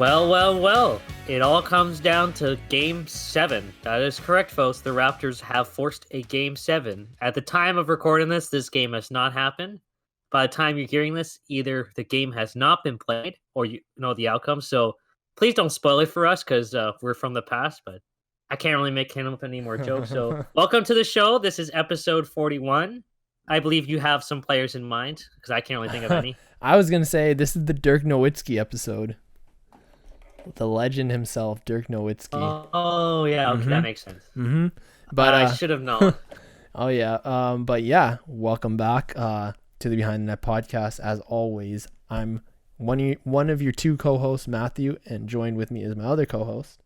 Well. It all comes down to Game 7. That is correct, folks. The Raptors have forced a Game 7. At the time of recording this game has not happened. By the time you're hearing this, either the game has not been played or you know the outcome. So please don't spoil it for us because we're from the past, but I can't really make up any more jokes. So welcome to the show. This is episode 41. I believe you have some players in mind because I can't really think of any. I was going to say this is the Dirk Nowitzki episode. The legend himself, Dirk Nowitzki. Oh yeah, okay, that makes sense. But I should have known. Oh yeah, but yeah, welcome back to the Behind the Net podcast. As always, I'm one of your two co-hosts, Matthew, and joined with me is my other co-host,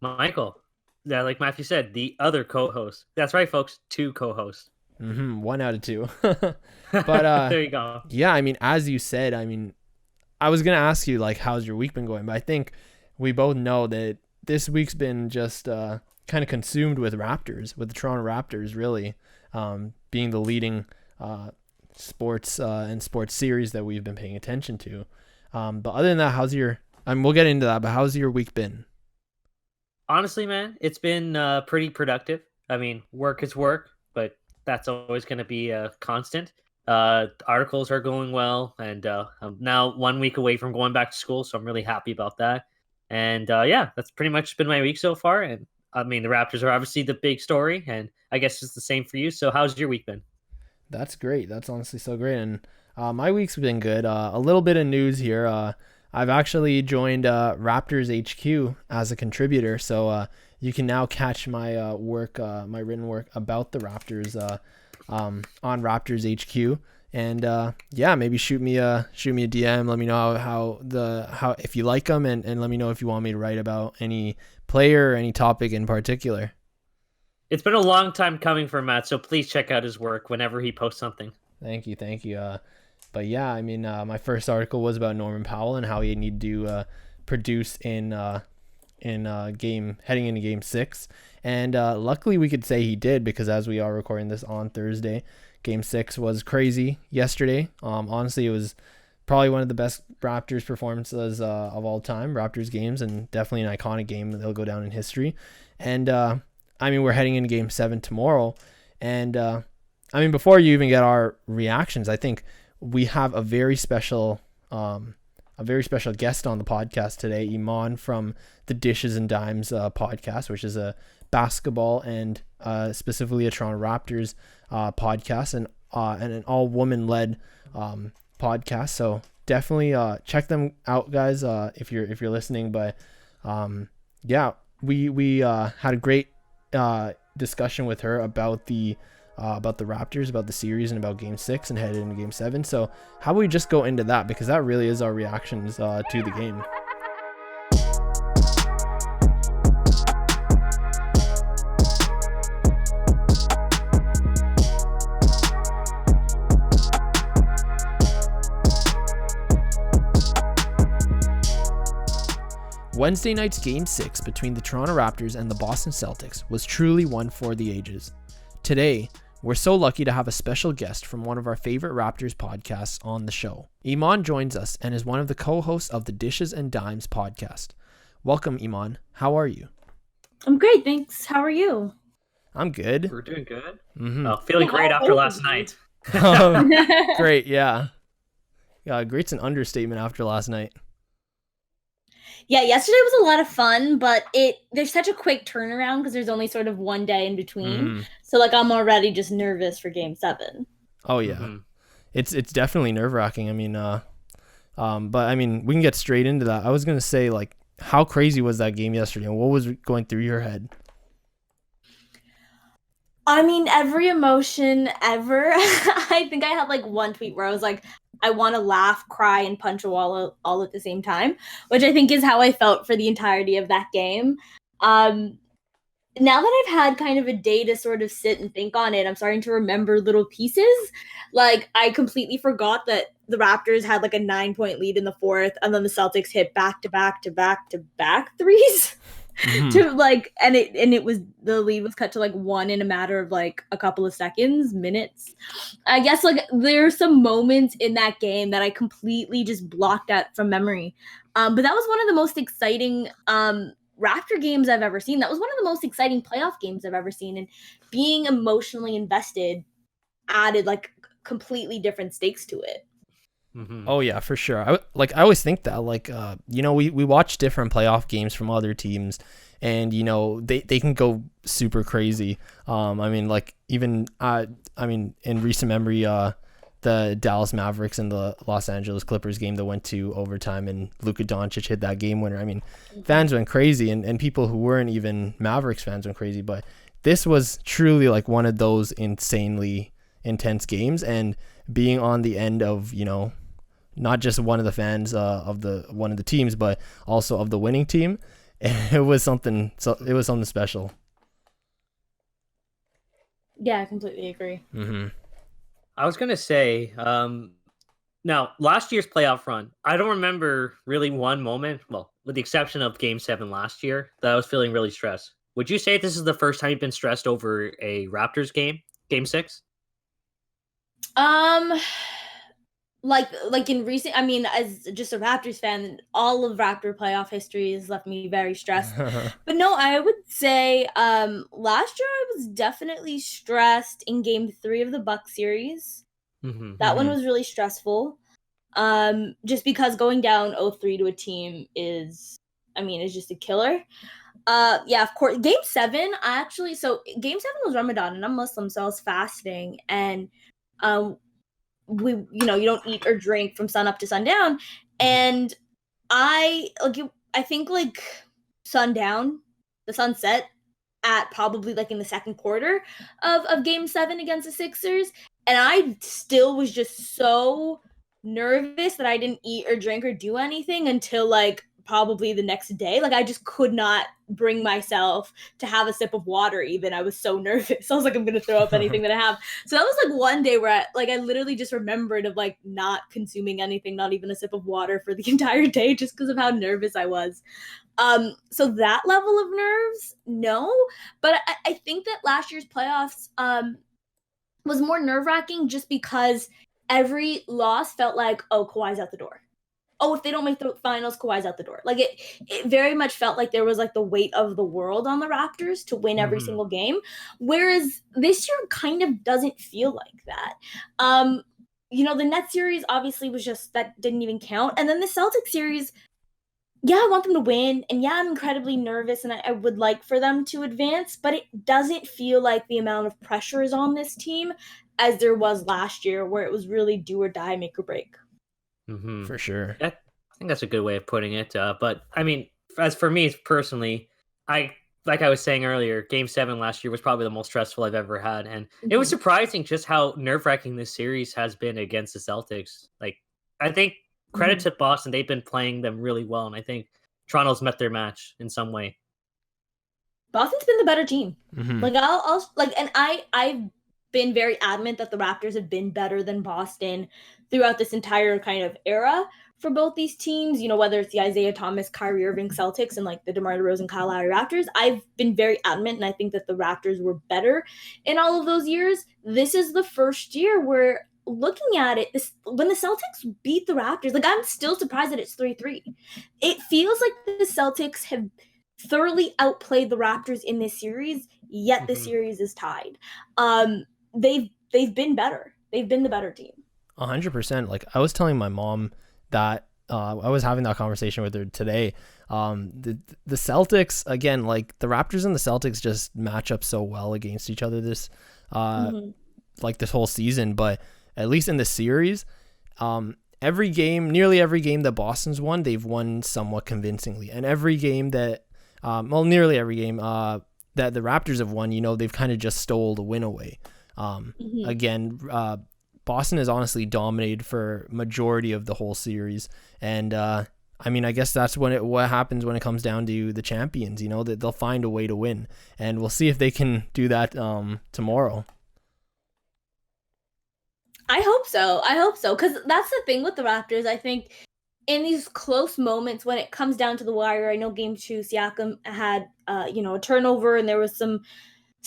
Michael. Yeah, like Matthew said, the other co-host. That's right, folks. Two co-hosts. 1 out of 2. But there you go. Yeah, I mean, as you said, I was going to ask you, like, how's your week been going? But I think we both know that this week's been just kind of consumed with Raptors, with the Toronto Raptors, really, being the leading sports and sports series that we've been paying attention to. But other than that, how's your... we'll get into that, but how's your week been? Honestly, man, it's been pretty productive. I mean, work is work, but that's always going to be a constant. Articles are going well, and I'm now 1 week away from going back to school, so I'm really happy about that. And yeah, that's pretty much been my week so far. And I mean, the Raptors are obviously the big story, and I guess it's the same for you. So how's your week been? That's great. That's honestly so great. And my week's been good. A little bit of news here. I've actually joined Raptors HQ as a contributor, so you can now catch my work, my written work about the Raptors on Raptors HQ. And yeah, maybe shoot me a DM. Let me know how if you like them, and let me know if you want me to write about any player or any topic in particular. It's been a long time coming for Matt, so please check out his work whenever he posts something. Thank you. But yeah, I mean, my first article was about Norman Powell and how he needed to produce in game heading into Game 6, and luckily we could say he did, because as we are recording this on Thursday, Game 6 was crazy yesterday. Honestly, it was probably one of the best Raptors performances of all time, Raptors games, and definitely an iconic game that'll go down in history. And I mean, we're heading into Game 7 tomorrow, and I mean, before you even get our reactions, I think we have a very special guest on the podcast today, Imman from the Dishes and Dimes podcast, which is a basketball and specifically a Toronto Raptors podcast, and an all-woman led podcast. So definitely check them out, guys, if you're listening. But yeah, we had a great discussion with her about the Raptors, about the series, and about Game 6 and headed into Game 7. So how about we just go into that, because that really is our reactions to the game. Wednesday night's Game 6 between the Toronto Raptors and the Boston Celtics was truly one for the ages. Today, we're so lucky to have a special guest from one of our favorite Raptors podcasts on the show. Imman joins us and is one of the co-hosts of the Dishes and Dimes podcast. Welcome, Imman. How are you? I'm great, thanks. How are you? I'm good. We're doing good. Feeling great after last night. Great, yeah. Great's an understatement after last night. Yeah, yesterday was a lot of fun, but there's such a quick turnaround because there's only sort of 1 day in between. So like I'm already just nervous for Game 7. Oh yeah. It's definitely nerve-wracking. I mean, but I mean, we can get straight into that. I was gonna say, like, how crazy was that game yesterday, and what was going through your head? I mean, every emotion ever. I think I had like one tweet where I was like, I want to laugh, cry, and punch a wall all at the same time, which I think is how I felt for the entirety of that game. Now that I've had kind of a day to sort of sit and think on it, I'm starting to remember little pieces. Like, I completely forgot that the Raptors had like a 9-point lead in the fourth, and then the Celtics hit back-to-back threes. to like, and it was, the lead was cut to like 1 in a matter of like a couple of minutes. I guess like there's some moments in that game that I completely just blocked out from memory. But that was one of the most exciting Raptor games I've ever seen. That was one of the most exciting playoff games I've ever seen, and being emotionally invested added like completely different stakes to it. Mm-hmm. Oh yeah, for sure. I always think that we watch different playoff games from other teams, and they can go super crazy. In recent memory, the Dallas Mavericks and the Los Angeles Clippers game that went to overtime, and Luka Doncic hit that game winner. Fans went crazy, and people who weren't even Mavericks fans went crazy. But this was truly like one of those insanely intense games, and being on the end of not just one of the fans of one of the teams, but also of the winning team, it was something special. Yeah, I completely agree. Mm-hmm. I was gonna say, now last year's playoff run, I don't remember really one moment, well, with the exception of Game 7 last year, that I was feeling really stressed. Would you say this is the first time you've been stressed over a Raptors game, Game 6? Like in recent, as just a Raptors fan, all of Raptor playoff history has left me very stressed. But no, I would say last year I was definitely stressed in Game 3 of the Bucks series. Mm-hmm. That one was really stressful. Just because going down 0-3 to a team is just a killer. Yeah, of course. Game 7, Game 7 was Ramadan, and I'm Muslim, so I was fasting, and you don't eat or drink from sun up to sundown, and I think like sundown, the sunset at probably like in the second quarter of Game 7 against the Sixers, and I still was just so nervous that I didn't eat or drink or do anything until like probably the next day. Like I just could not bring myself to have a sip of water even. I was so nervous. I was like, I'm gonna throw up anything that I have. So that was like one day where I literally just remembered of like not consuming anything, not even a sip of water for the entire day, just because of how nervous I was. So that level of nerves, no. But I think that last year's playoffs was more nerve-wracking just because every loss felt like, oh, Kawhi's out the door. Oh, if they don't make the finals, Kawhi's out the door. Like it very much felt like there was like the weight of the world on the Raptors to win every single game. Whereas this year kind of doesn't feel like that. The Nets series obviously was just, that didn't even count. And then the Celtics series, yeah, I want them to win. And yeah, I'm incredibly nervous and I would like for them to advance, but it doesn't feel like the amount of pressure is on this team as there was last year, where it was really do or die, make or break. Mm-hmm. For sure. I think that's a good way of putting it. But as for me personally, like I was saying earlier, Game 7 last year was probably the most stressful I've ever had, and it was surprising just how nerve-wracking this series has been against the Celtics. Like, I think credit to Boston, they've been playing them really well, and I think Toronto's met their match in some way. Boston's been the better team. Mm-hmm. Like I've been very adamant that the Raptors have been better than Boston throughout this entire kind of era for both these teams, whether it's the Isaiah Thomas, Kyrie Irving Celtics and like the DeMar DeRozan, Kyle Lowry Raptors. I've been very adamant, and I think that the Raptors were better in all of those years. This is the first year where, looking at it, when the Celtics beat the Raptors, like I'm still surprised that it's 3-3. It feels like the Celtics have thoroughly outplayed the Raptors in this series, yet the series is tied. They've been better. They've been the better team. 100%. Like I was telling my mom that I was having that conversation with her today. The Celtics, again, like the Raptors and the Celtics just match up so well against each other this whole season. But at least in the series, nearly every game that Boston's won, they've won somewhat convincingly. And every game that, nearly every game that the Raptors have won, they've kind of just stole the win away. Again, Boston has honestly dominated for majority of the whole series, and I guess that's what happens when it comes down to the champions. That they'll find a way to win, and we'll see if they can do that tomorrow. I hope so, because that's the thing with the Raptors. I think in these close moments when it comes down to the wire, I know game 2, Siakam had, a turnover, and there was some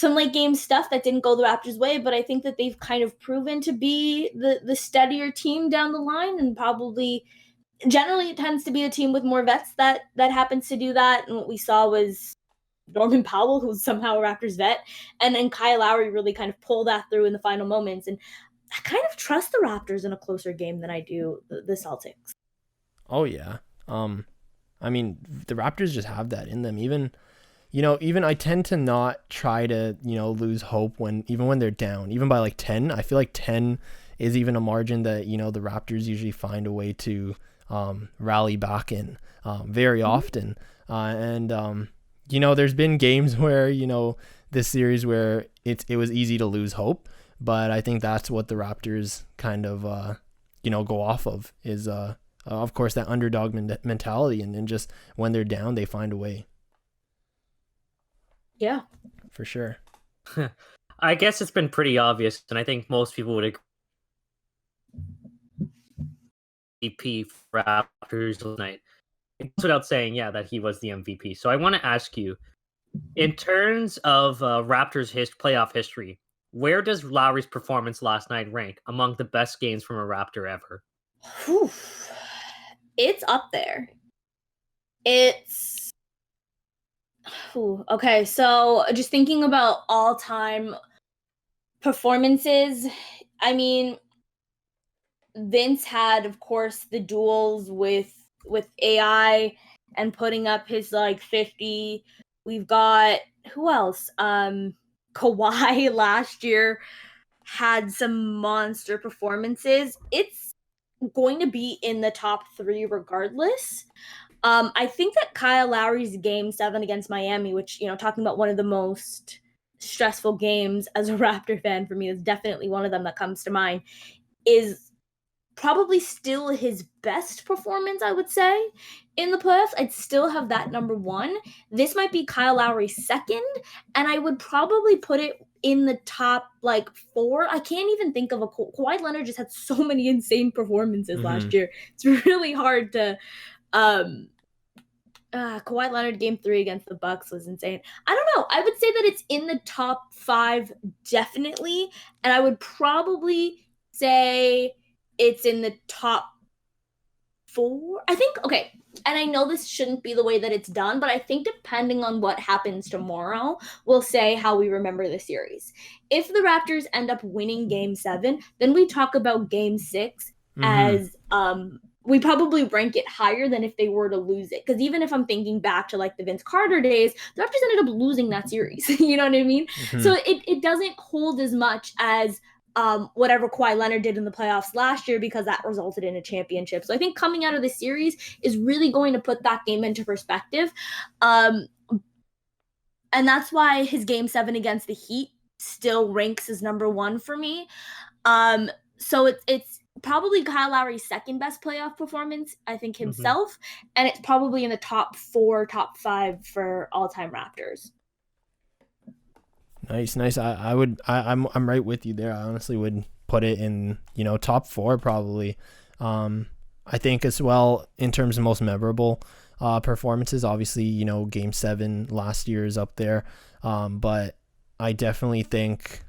late game stuff that didn't go the Raptors' way, but I think that they've kind of proven to be the steadier team down the line, and probably generally it tends to be a team with more vets that happens to do that. And what we saw was Norman Powell, who's somehow a Raptors vet, and then Kyle Lowry really kind of pull that through in the final moments. And I kind of trust the Raptors in a closer game than I do the Celtics. Oh yeah. I mean, the Raptors just have that in them. Even I tend to not try to, lose hope even when they're down, even by like 10. I feel like 10 is even a margin that, the Raptors usually find a way to rally back in very often. There's been games where, this series where it was easy to lose hope, but I think that's what the Raptors kind of, go off of is, of course, that underdog mentality. And then just when they're down, they find a way. Yeah, for sure. I guess it's been pretty obvious, and I think most people would agree. MVP for Raptors tonight. It's without saying, that he was the MVP. So I want to ask you, in terms of Raptors playoff history, where does Lowry's performance last night rank among the best games from a Raptor ever? Whew. It's up there. Okay, so just thinking about all-time performances, I mean, Vince had, of course, the duels with AI and putting up his 50. We've got who else? Kawhi last year had some monster performances. It's going to be in the top 3 regardless. I think that Kyle Lowry's game 7 against Miami, which, talking about one of the most stressful games as a Raptor fan for me, is definitely one of them that comes to mind, is probably still his best performance, I would say, in the playoffs. I'd still have that number 1. This might be Kyle Lowry's second, and I would probably put it in the top 4. I can't even think of Kawhi Leonard just had so many insane performances last year. It's really hard to Kawhi Leonard game 3 against the Bucks was insane. I don't know. I would say that it's in the top 5 definitely, and I would probably say it's in the top 4. I think, okay, and I know this shouldn't be the way that it's done, but I think depending on what happens tomorrow, we'll say how we remember the series. If the Raptors end up winning game 7, then we talk about game 6 as we probably rank it higher than if they were to lose it. Because even if I'm thinking back to the Vince Carter days, the Raptors ended up losing that series. You know what I mean? So it doesn't hold as much as whatever Kawhi Leonard did in the playoffs last year, because that resulted in a championship. So I think coming out of the series is really going to put that game into perspective. And that's why his game 7 against the Heat still ranks as number 1 for me. So it's probably Kyle Lowry's second best playoff performance, I think, himself, and it's probably in the top 4, top 5 for all-time Raptors. Nice. I'm right with you there. I honestly would put it in, top 4 probably. I think as well in terms of most memorable performances, obviously, game 7 last year is up there. But I definitely think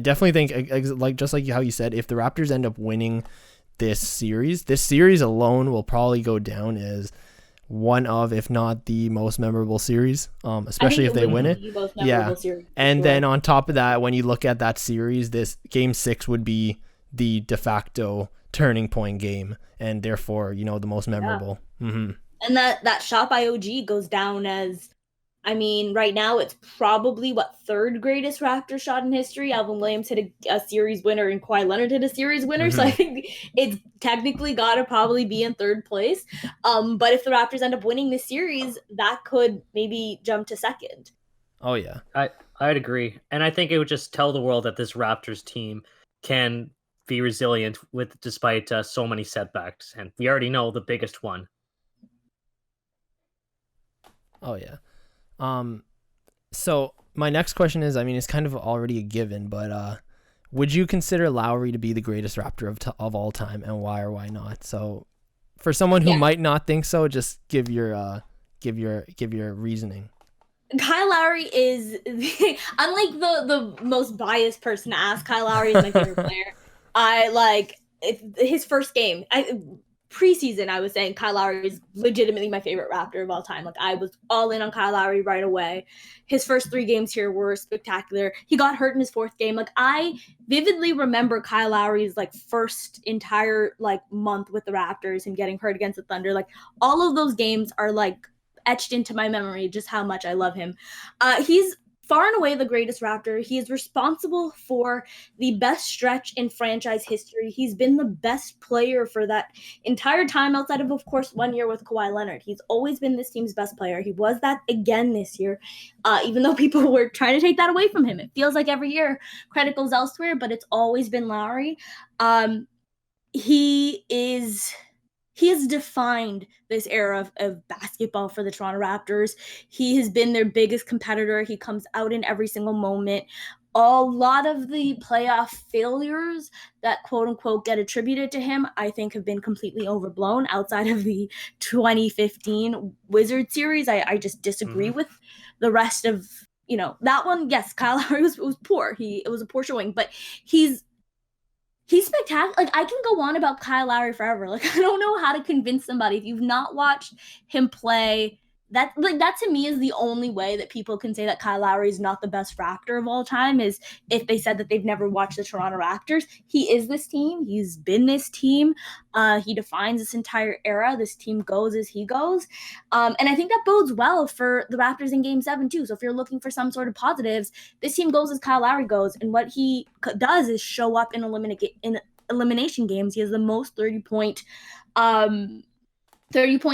just like how you said, if the Raptors end up winning this series alone will probably go down as one of, if not the most memorable series, especially if they win it. Yeah. And then on top of that, when you look at that series, this game 6 would be the de facto turning point game, and therefore, the most memorable. And that shot by OG goes down as, right now it's probably 3rd greatest Raptor shot in history. Alvin Williams hit a series winner and Kawhi Leonard hit a series winner. So I think it's technically got to probably be in 3rd place. But if the Raptors end up winning this series, that could maybe jump to 2nd. Oh yeah, I'd agree, and I think it would just tell the world that this Raptors team can be resilient despite so many setbacks, and we already know the biggest one. Oh yeah. So my next question is, it's kind of already a given, but would you consider Lowry to be the greatest Raptor of all time, and why or why not? So for someone who Yeah. might not think so, just give your reasoning. Kyle Lowry is unlike the most biased person to ask. Kyle Lowry is my favorite player. His first game. Preseason, I was saying Kyle Lowry is legitimately my favorite Raptor of all time. Like, I was all in on Kyle Lowry right away. His first 3 games here were spectacular. He got hurt in his 4th game. Like, I vividly remember Kyle Lowry's like first entire like month with the Raptors, him getting hurt against the Thunder. Like, all of those games are like etched into my memory, just how much I love him. He's far and away the greatest Raptor. He is responsible for the best stretch in franchise history. He's been the best player for that entire time, outside of course, 1 year with Kawhi Leonard. He's always been this team's best player. He was that again this year, even though people were trying to take that away from him. It feels like every year credit goes elsewhere, but it's always been Lowry. He has defined this era of basketball for the Toronto Raptors. He has been their biggest competitor. He comes out in every single moment. A lot of the playoff failures that quote-unquote get attributed to him, I think, have been completely overblown outside of the 2015 Wizards series. I just disagree with the rest of, that one. Yes, Kyle Lowry was poor. It was a poor showing, but he's spectacular. Like, I can go on about Kyle Lowry forever. Like, I don't know how to convince somebody. If you've not watched him play, that to me is the only way that people can say that Kyle Lowry is not the best Raptor of all time, is if they said that they've never watched the Toronto Raptors. He is this team. He's been this team. He defines this entire era. This team goes as he goes. And I think that bodes well for the Raptors in Game 7 too. So if you're looking for some sort of positives, this team goes as Kyle Lowry goes. And what he does is show up in elimination games. He has the most 30-point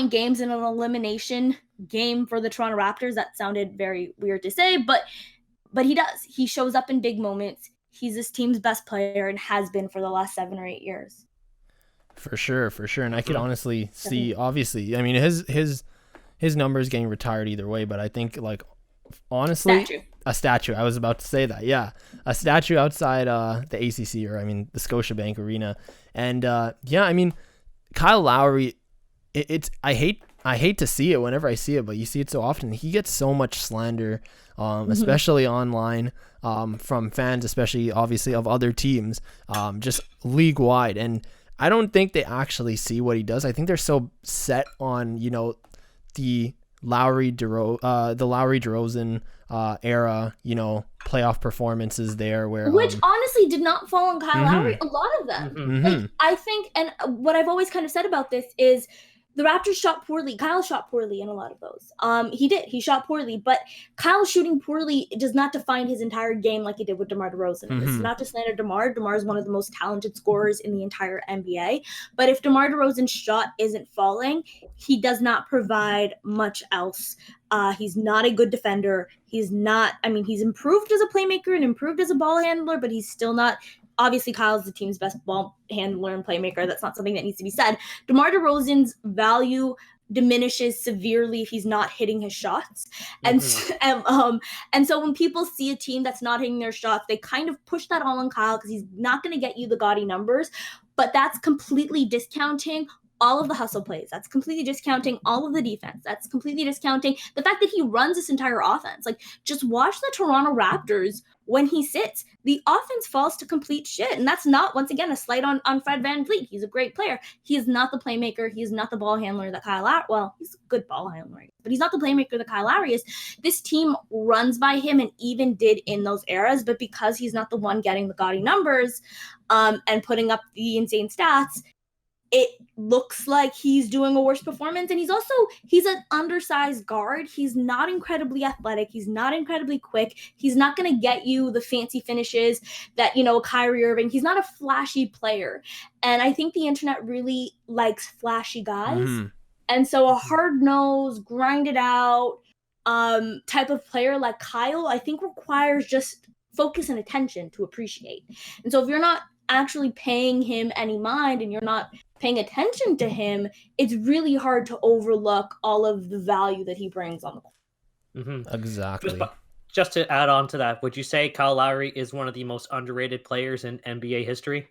games in an elimination game for the Toronto Raptors. That sounded very weird to say, but he does. He shows up in big moments. He's this team's best player and has been for the last 7 or 8 years. For sure. And I could honestly see, obviously, I mean, his numbers getting retired either way, but I think, like, honestly, a statue. I was about to say that. Yeah. A statue outside the ACC, or I mean the Scotiabank Arena. And I mean, Kyle Lowry, I hate to see it whenever I see it, but you see it so often. He gets so much slander, especially online, from fans, especially obviously of other teams, just league wide. And I don't think they actually see what he does. I think they're so set on, the Lowry DeRozan era, playoff performances there, which honestly did not fall on Kyle Lowry. A lot of them. Like, I think, and what I've always kind of said about this is, the Raptors shot poorly. Kyle shot poorly in a lot of those. He did. He shot poorly. But Kyle shooting poorly does not define his entire game like he did with DeMar DeRozan. It's not to slander DeMar. DeMar is one of the most talented scorers in the entire NBA. But if DeMar DeRozan's shot isn't falling, he does not provide much else. He's not a good defender. He's improved as a playmaker and improved as a ball handler, but he's still not. Obviously, Kyle's the team's best ball handler and playmaker. That's not something that needs to be said. DeMar DeRozan's value diminishes severely if he's not hitting his shots. And so when people see a team that's not hitting their shots, they kind of push that all on Kyle because he's not going to get you the gaudy numbers. But that's completely discounting all of the hustle plays. That's completely discounting all of the defense. That's completely discounting the fact that he runs this entire offense. Like, just watch the Toronto Raptors when he sits. The offense falls to complete shit. And that's not, once again, a slight on Fred VanVleet. He's a great player. He is not the playmaker. He is not the ball handler that Kyle Lowry, well, he's a good ball handler, but he's not the playmaker that Kyle Lowry is. This team runs by him and even did in those eras, but because he's not the one getting the gaudy numbers and putting up the insane stats, it looks like he's doing a worse performance. And he's an undersized guard. He's not incredibly athletic. He's not incredibly quick. He's not going to get you the fancy finishes that, Kyrie Irving. He's not a flashy player. And I think the internet really likes flashy guys. And so a hard-nosed, grinded out type of player like Kyle, I think requires just focus and attention to appreciate. And so if you're not actually paying him any mind and you're not paying attention to him, it's really hard to overlook all of the value that he brings on the court. Exactly. Just to add on to that, would you say Kyle Lowry is one of the most underrated players in NBA history?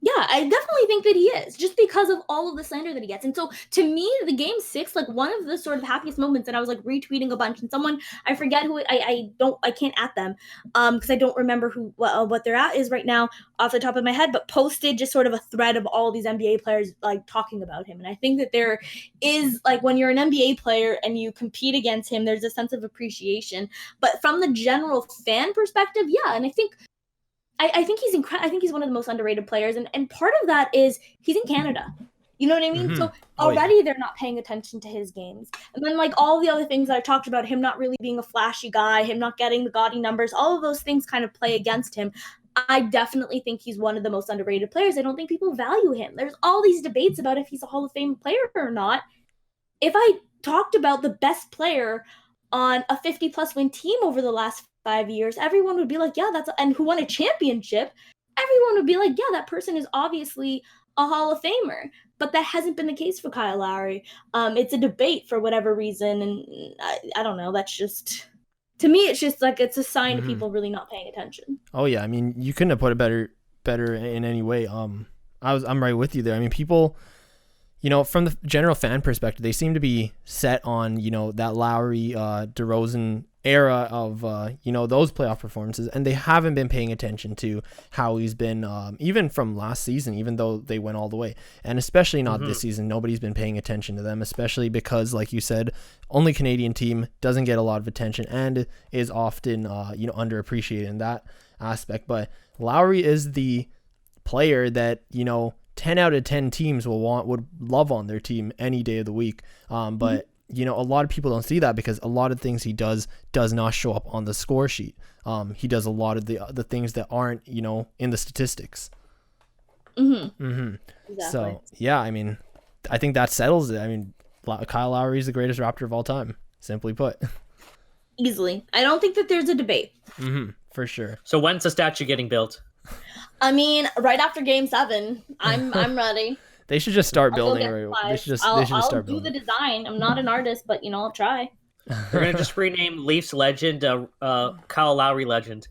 Yeah, I definitely think that he is, just because of all of the slander that he gets. And so to me, the game 6, like one of the sort of happiest moments, and I was like retweeting a bunch, and someone, I forget who, I can't at them because I don't remember what they're at is right now off the top of my head, but posted just sort of a thread of all these NBA players like talking about him. And I think that there is, like, when you're an NBA player and you compete against him, there's a sense of appreciation. But from the general fan perspective, yeah, and I think he's incredible. I think he's one of the most underrated players, and part of that is he's in Canada. You know what I mean? Mhm. So Oh, yeah. already they're not paying attention to his games, and then like all the other things that I talked about, him not really being a flashy guy, him not getting the gaudy numbers, all of those things kind of play against him. I definitely think he's one of the most underrated players. I don't think people value him. There's all these debates about if he's a Hall of Fame player or not. If I talked about the best player on a 50-plus win team over the last 5 years, everyone would be like, yeah, and who won a championship, everyone would be like, yeah, that person is obviously a Hall of Famer. But that hasn't been the case for Kyle Lowry. It's a debate for whatever reason, and I don't know. That's just, to me, it's just like it's a sign of people really not paying attention. Oh yeah, I mean, you couldn't have put it better in any way. I'm right with you there. I mean, people, from the general fan perspective, they seem to be set on, that Lowry, DeRozan era of, those playoff performances, and they haven't been paying attention to how he's been, even from last season, even though they went all the way, and especially not this season. Nobody's been paying attention to them, especially because, like you said, only Canadian team, doesn't get a lot of attention and is often, underappreciated in that aspect. But Lowry is the player that, 10 out of 10 teams would love on their team any day of the week. But a lot of people don't see that because a lot of things he does not show up on the score sheet. He does a lot of the things that aren't, in the statistics. Exactly. So yeah, I mean, I think that settles it. I mean, Kyle Lowry is the greatest Raptor of all time, simply put. Easily. I don't think that there's a debate. For sure. So when's the statue getting built? I mean, right after Game 7, I'm ready. They should just start I'll go building. get They should just start do building. the design. I'm not an artist, but I'll try. We're gonna just rename Leafs legend Kyle Lowry legend.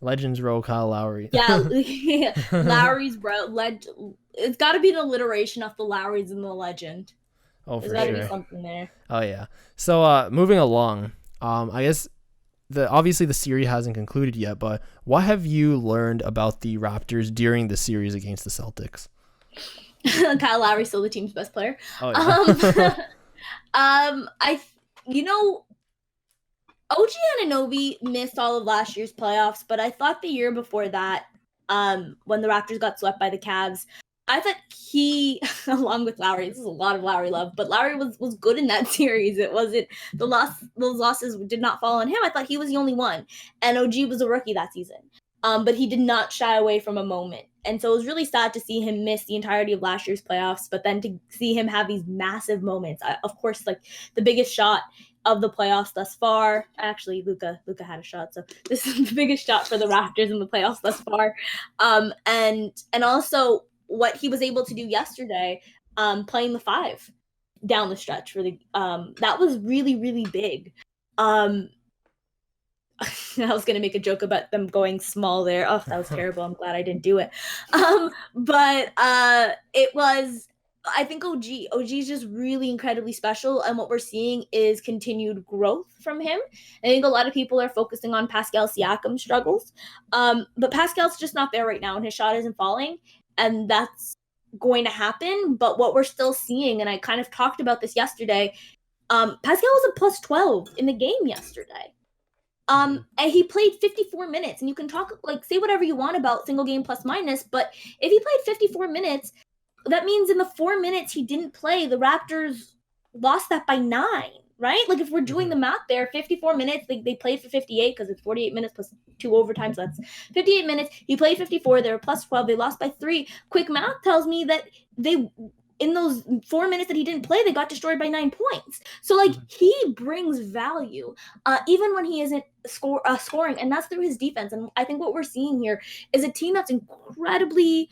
Legends Row Kyle Lowry. Yeah, Lowry's it's got to be an alliteration of the Lowrys and the legend. Oh, for There's got to sure. be something there. Oh yeah. So moving along, I guess obviously the series hasn't concluded yet, but what have you learned about the Raptors during the series against the Celtics? Kyle Lowry's still the team's best player. Oh yeah. OG Anunoby missed all of last year's playoffs, but I thought the year before that, when the Raptors got swept by the Cavs, I thought he, along with Lowry, this is a lot of Lowry love, but Lowry was good in that series. It wasn't those losses did not fall on him. I thought he was the only one, and OG was a rookie that season. But he did not shy away from a moment. And so it was really sad to see him miss the entirety of last year's playoffs, but then to see him have these massive moments. Of course, like the biggest shot of the playoffs thus far. Actually, Luka had a shot, so this is the biggest shot for the Raptors in the playoffs thus far. And also what he was able to do yesterday, playing the 5 down the stretch for the that was really, really big. I was going to make a joke about them going small there. Oh, that was terrible. I'm glad I didn't do it. But it was, I think OG is just really incredibly special. And what we're seeing is continued growth from him. I think a lot of people are focusing on Pascal Siakam's struggles. But Pascal's just not there right now, and his shot isn't falling. And that's going to happen. But what we're still seeing, and I kind of talked about this yesterday, Pascal was a plus 12 in the game yesterday. And he played 54 minutes, and you can say whatever you want about single game plus minus, but if he played 54 minutes, that means in the 4 minutes he didn't play, the Raptors lost that by 9, right? Like if we're doing the math there, 54 minutes, they played for 58 because it's 48 minutes plus 2 overtime, so that's 58 minutes. He played 54, they were plus 12, they lost by 3. Quick math tells me that in those 4 minutes that he didn't play, they got destroyed by 9 points. So, he brings value, even when he isn't scoring, and that's through his defense. And I think what we're seeing here is a team that's incredibly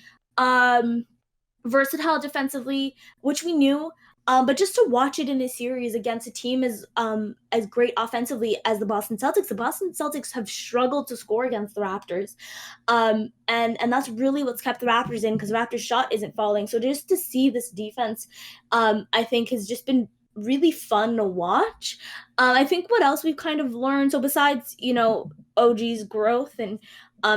versatile defensively, which we knew, But just to watch it in this series against a team as great offensively as the Boston Celtics have struggled to score against the Raptors. And that's really what's kept the Raptors in, because the Raptors' shot isn't falling. So just to see this defense, I think has just been really fun to watch. I think what else we've kind of learned, so besides, OG's growth and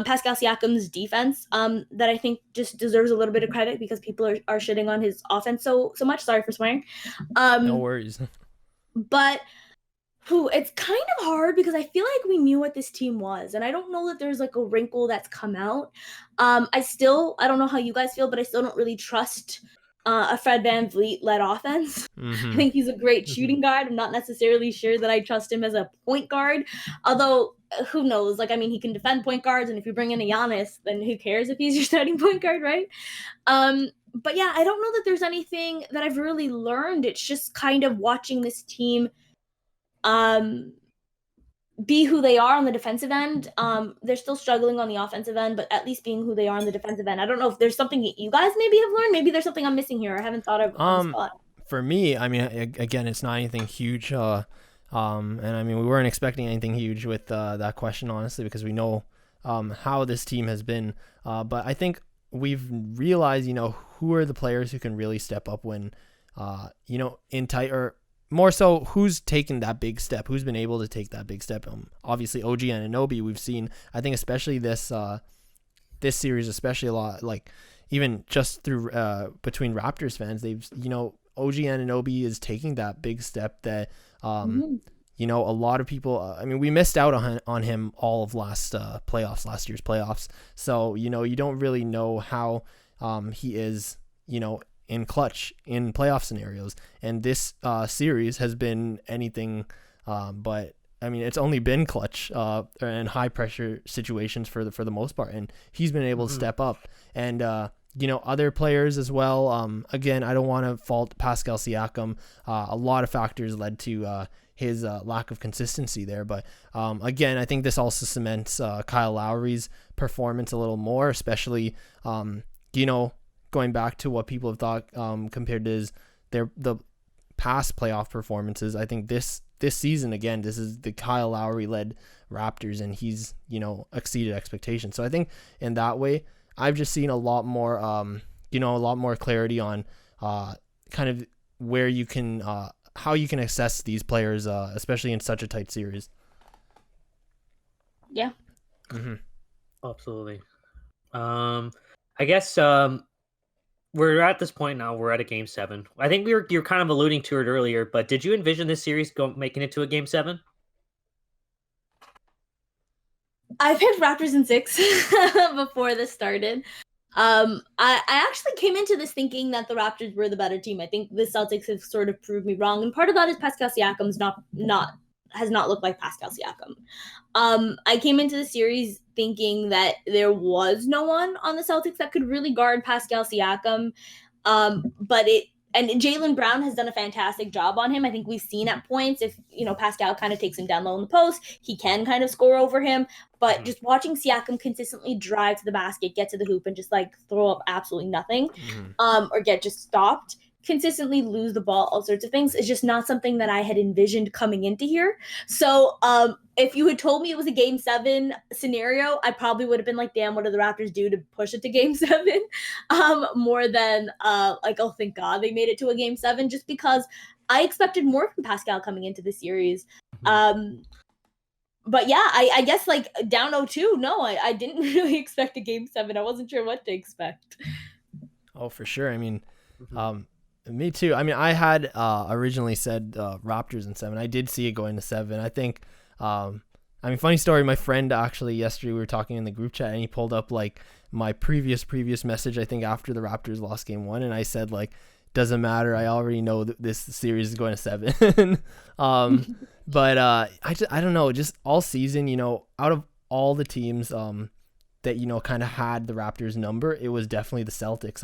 Pascal Siakam's defense, that I think just deserves a little bit of credit, because people are shitting on his offense so much. Sorry for swearing. No worries. But it's kind of hard, because I feel like we knew what this team was, and I don't know that there's like a wrinkle that's come out. I don't know how you guys feel, but I still don't really trust a Fred VanVleet led offense. I think he's a great shooting guard. I'm not necessarily sure that I trust him as a point guard, although who knows? He can defend point guards, and if you bring in a Giannis, then who cares if he's your starting point guard, right? But yeah, I don't know that there's anything that I've really learned. It's just kind of watching this team be who they are on the defensive end. They're still struggling on the offensive end, but at least being who they are on the defensive end. I don't know if there's something that you guys maybe have learned. Maybe there's something I'm missing here. I haven't thought of on the spot. For me, again, it's not anything huge. And we weren't expecting anything huge with that question, honestly, because we know how this team has been. But I think we've realized, who are the players who can really step up when, in tight, or more so, who's taken that big step, who's been able to take that big step. Obviously, OG Anunoby, we've seen, I think, especially this series, especially a lot, like even just through between Raptors fans, they've, OG Anunoby is taking that big step that, a lot of people, we missed out on him all of last year's playoffs. So, you don't really know how he is, in clutch in playoff scenarios. And this series has been anything but, it's only been clutch and high pressure situations for the most part. And he's been able to step up. And, other players as well. Again, I don't want to fault Pascal Siakam. A lot of factors led to his lack of consistency there. But again, I think this also cements Kyle Lowry's performance a little more, especially, going back to what people have thought compared to the past playoff performances. I think this season, again, this is the Kyle Lowry led Raptors, and he's, exceeded expectations. So I think in that way, I've just seen a lot more, clarity on kind of where you can, how you can assess these players, especially in such a tight series. Yeah. Mm-hmm. Absolutely. I guess we're at this point now. We're at a game 7. I think you're kind of alluding to it earlier, but did you envision this series making it to a game 7? I picked Raptors in 6 before this started. I actually came into this thinking that the Raptors were the better team. I think the Celtics have sort of proved me wrong, and part of that is Pascal Siakam's has not looked like Pascal Siakam. I came into the series thinking that there was no one on the Celtics that could really guard Pascal Siakam. And Jaylen Brown has done a fantastic job on him. I think we've seen at points, if Pascal kind of takes him down low in the post, he can kind of score over him. But just watching Siakam consistently drive to the basket, get to the hoop, and just like throw up absolutely nothing, or get just stopped, consistently lose the ball, all sorts of things, is just not something that I had envisioned coming into here. So if you had told me it was a game 7 scenario, I probably would have been like, damn, what do the Raptors do to push it to game 7? More than oh, thank God they made it to a game 7, just because I expected more from Pascal coming into the series. But yeah, I guess like down 0-2, no, I didn't really expect a game 7. I wasn't sure what to expect. Oh, for sure. Me too. I had originally said Raptors in 7. I did see it going to 7. I think, funny story, my friend actually yesterday, we were talking in the group chat, and he pulled up like my previous message, I think after the Raptors lost game 1, and I said like, doesn't matter, I already know that this series is going to 7. But I don't know, just all season, out of all the teams that, kind of had the Raptors number, it was definitely the Celtics.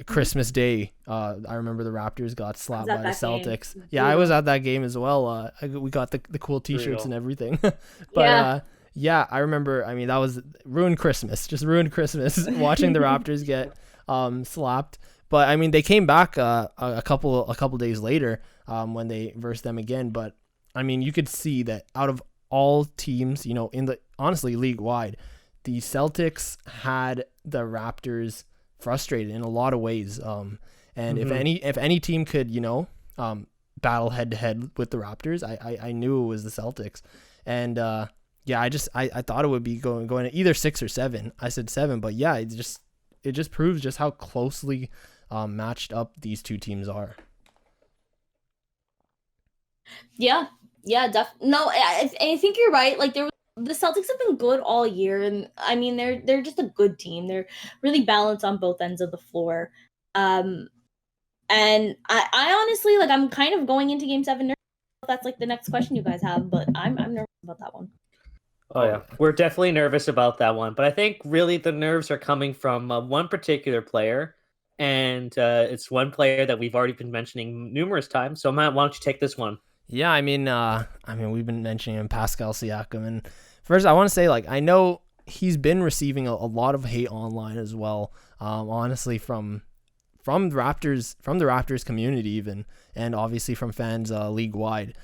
Christmas Day, I remember the Raptors got slapped by the Celtics. Game. Yeah, I was at that game as well. We got the cool t-shirts and everything. But yeah, I remember, that was ruined Christmas, watching the Raptors get slapped. But I mean, they came back a couple days later when they versed them again. But I mean, you could see that out of all teams, you know, honestly league wide, the Celtics had the Raptors frustrated in a lot of ways. And if any team could, you know, battle head to head with the Raptors, I knew it was the Celtics. And yeah, I thought it would be going to either 6 or 7. I said 7, but yeah, it just proves just how closely matched up these two teams are. Yeah, definitely. No, I think you're right. Like the Celtics have been good all year, and I mean they're just a good team. They're really balanced on both ends of the floor. And I honestly, like, I'm kind of going into Game 7 nervous. If that's like the next question you guys have, but I'm nervous about that one. Oh yeah, we're definitely nervous about that one. But I think really the nerves are coming from one particular player, and it's one player that we've already been mentioning numerous times. So Matt, why don't you take this one? Yeah, I mean, we've been mentioning him, Pascal Siakam, and first I want to say, like, I know he's been receiving a lot of hate online as well. Honestly, from the Raptors community even, and obviously from fans league wide,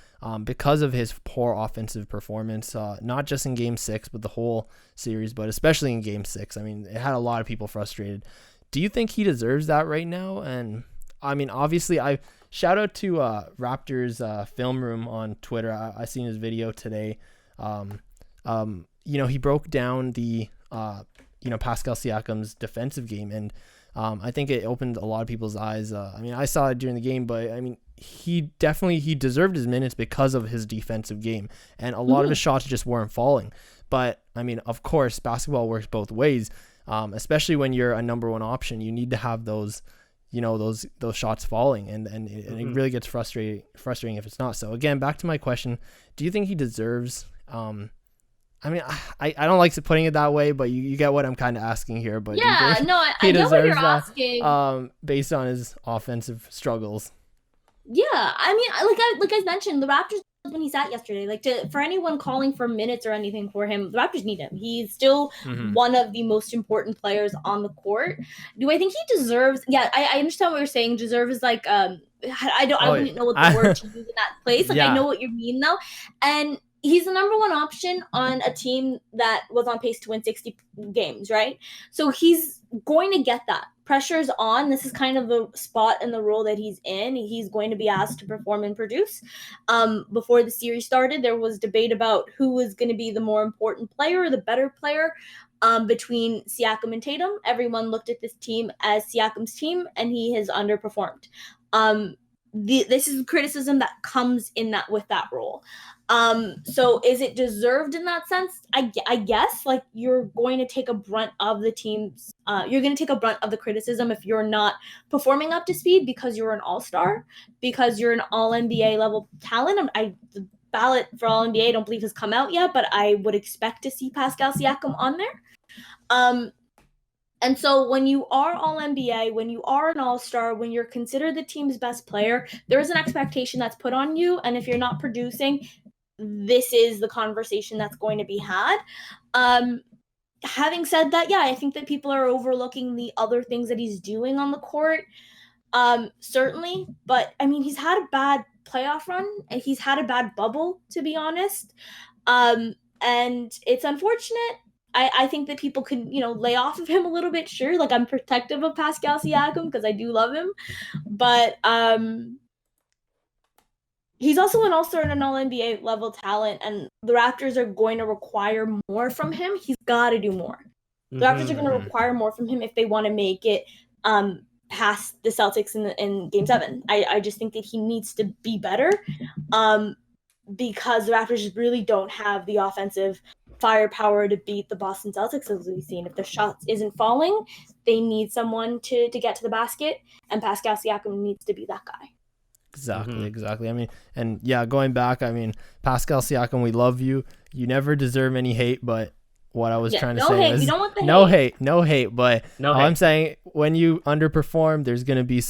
because of his poor offensive performance, not just in Game 6 but the whole series, but especially in Game 6. I mean, it had a lot of people frustrated. Do you think he deserves that right now? And I mean, obviously, I shout out to Raptors Film Room on Twitter. I seen his video today. You know, he broke down the Pascal Siakam's defensive game, and I think it opened a lot of people's eyes. I mean, I saw it during the game, but I mean, he deserved his minutes because of his defensive game, and a lot of his shots just weren't falling. But I mean, of course, basketball works both ways, especially when you're a number one option. You need to have those, you know, those shots falling, and it really gets frustrating if it's not. So again, back to my question: do you think he deserves? I mean, I don't like putting it that way, but you get what I'm kind of asking here. But yeah, no, I know what you're asking. Based on his offensive struggles. Yeah, I mean, like I mentioned, the Raptors, when he sat yesterday, like, for anyone calling for minutes or anything for him, the Raptors need him. He's still one of the most important players on the court. Do I think he deserves? Yeah, I understand what you're saying. Deserve is like I wouldn't know what the word to use in that place. Like, yeah. I know what you mean though, and he's the number one option on a team that was on pace to win 60 games, right? So he's going to get that. Pressure's on. This is kind of the spot and the role that he's in. He's going to be asked to perform and produce. Before the series started, there was debate about who was going to be the more important player or the better player between Siakam and Tatum. Everyone looked at this team as Siakam's team, and he has underperformed. This is criticism that comes in that with that role. So is it deserved in that sense? I guess, like, you're going to take a brunt of the team's you're going to take a brunt of the criticism if you're not performing up to speed because you're an all-star, because you're an all-NBA level talent. The ballot for all-NBA I don't believe has come out yet, but I would expect to see Pascal Siakam on there. And so when you are all-NBA, when you are an all-star, when you're considered the team's best player, there is an expectation that's put on you. And if you're not producing, this is the conversation that's going to be had. Having said that, yeah, I think that people are overlooking the other things that he's doing on the court, certainly. But, I mean, he's had a bad playoff run, and he's had a bad bubble, to be honest. And it's unfortunate. I think that people could, lay off of him a little bit. Sure, like, I'm protective of Pascal Siakam because I do love him. But he's also an all-star and an all-NBA level talent, and the Raptors are going to require more from him. He's got to do more. The Raptors are going to require more from him if they want to make it past the Celtics in Game 7. I just think that he needs to be better because the Raptors really don't have the offensive firepower to beat the Boston Celtics, as we've seen. If the shot isn't falling, they need someone to get to the basket, and Pascal Siakam needs to be that guy. Exactly. I mean, and yeah, going back, I mean, Pascal Siakam, we love you. You never deserve any hate, but what I was trying to say is we don't want the no hate, but I'm saying when you underperform, there's going to be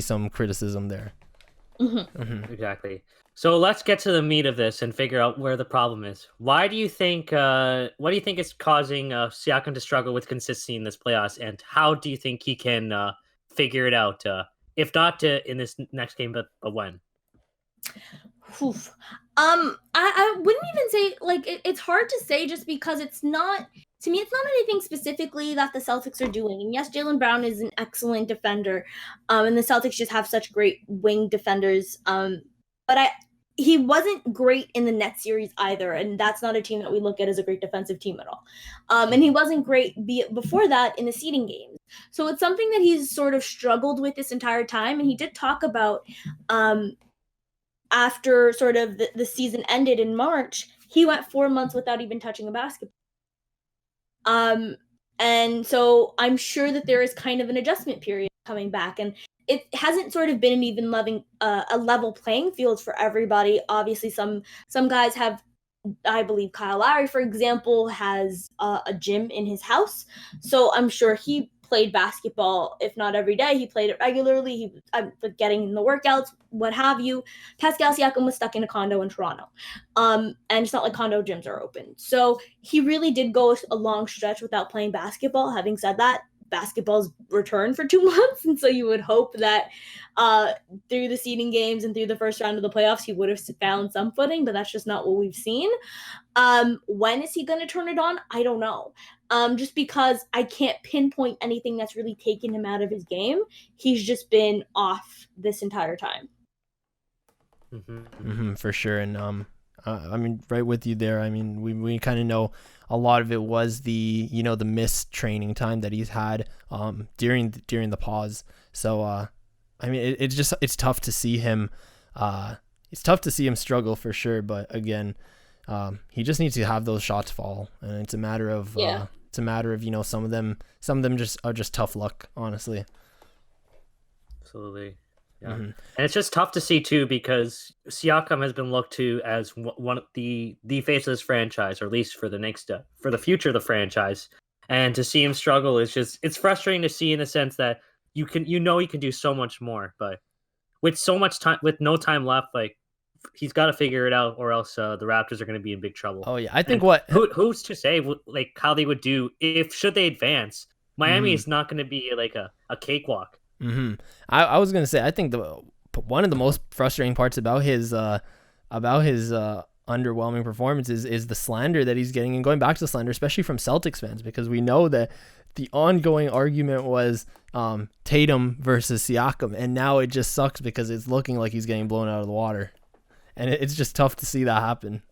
some criticism there. Exactly. So let's get to the meat of this and figure out where the problem is. What do you think is causing Siakam to struggle with consistency in this playoffs, and how do you think he can figure it out? If not in this next game, but when? Oof. I wouldn't even say like it's hard to say just because it's not, to me, it's not anything specifically that the Celtics are doing. And yes, Jaylen Brown is an excellent defender, and the Celtics just have such great wing defenders. But he wasn't great in the Nets series either, and that's not a team that we look at as a great defensive team at all. And he wasn't great before that in the seeding games. So it's something that he's sort of struggled with this entire time, and he did talk about after sort of the season ended in March, he went 4 months without even touching a basketball. And so I'm sure that there is kind of an adjustment period coming back, and it hasn't sort of been an even a level playing field for everybody. Obviously, some guys have, I believe Kyle Lowry, for example, has a gym in his house, so I'm sure he played basketball, if not every day. He played it regularly. He was getting in the workouts, what have you. Pascal Siakam was stuck in a condo in Toronto. And it's not like condo gyms are open. So he really did go a long stretch without playing basketball. Having said that, basketball's returned for 2 months. And so you would hope that through the seeding games and through the first round of the playoffs, he would have found some footing, but that's just not what we've seen. When is he going to turn it on? I don't know. Just because I can't pinpoint anything that's really taken him out of his game. He's just been off this entire time. For sure. And I mean, right with you there. I mean, we kind of know a lot of it was the missed training time that he's had during the pause. So I mean, it's tough to see him. It's tough to see him struggle for sure. But again, he just needs to have those shots fall, and it's a matter of some of them just are just tough luck, honestly. Absolutely. Yeah. And it's just tough to see too, because Siakam has been looked to as one of the face of this franchise, or at least for the future of the franchise. And to see him struggle is it's frustrating to see, in the sense that you can do so much more, but with so much time, with no time left, like, he's got to figure it out, or else the Raptors are going to be in big trouble. Oh yeah, I think who's to say like how they would do should they advance? Miami is not going to be like a cakewalk. I was gonna say, I think one of the most frustrating parts about his underwhelming performance is the slander that he's getting, and going back to the slander, especially from Celtics fans, because we know that the ongoing argument was Tatum versus Siakam, and now it just sucks because it's looking like he's getting blown out of the water, and it's just tough to see that happen.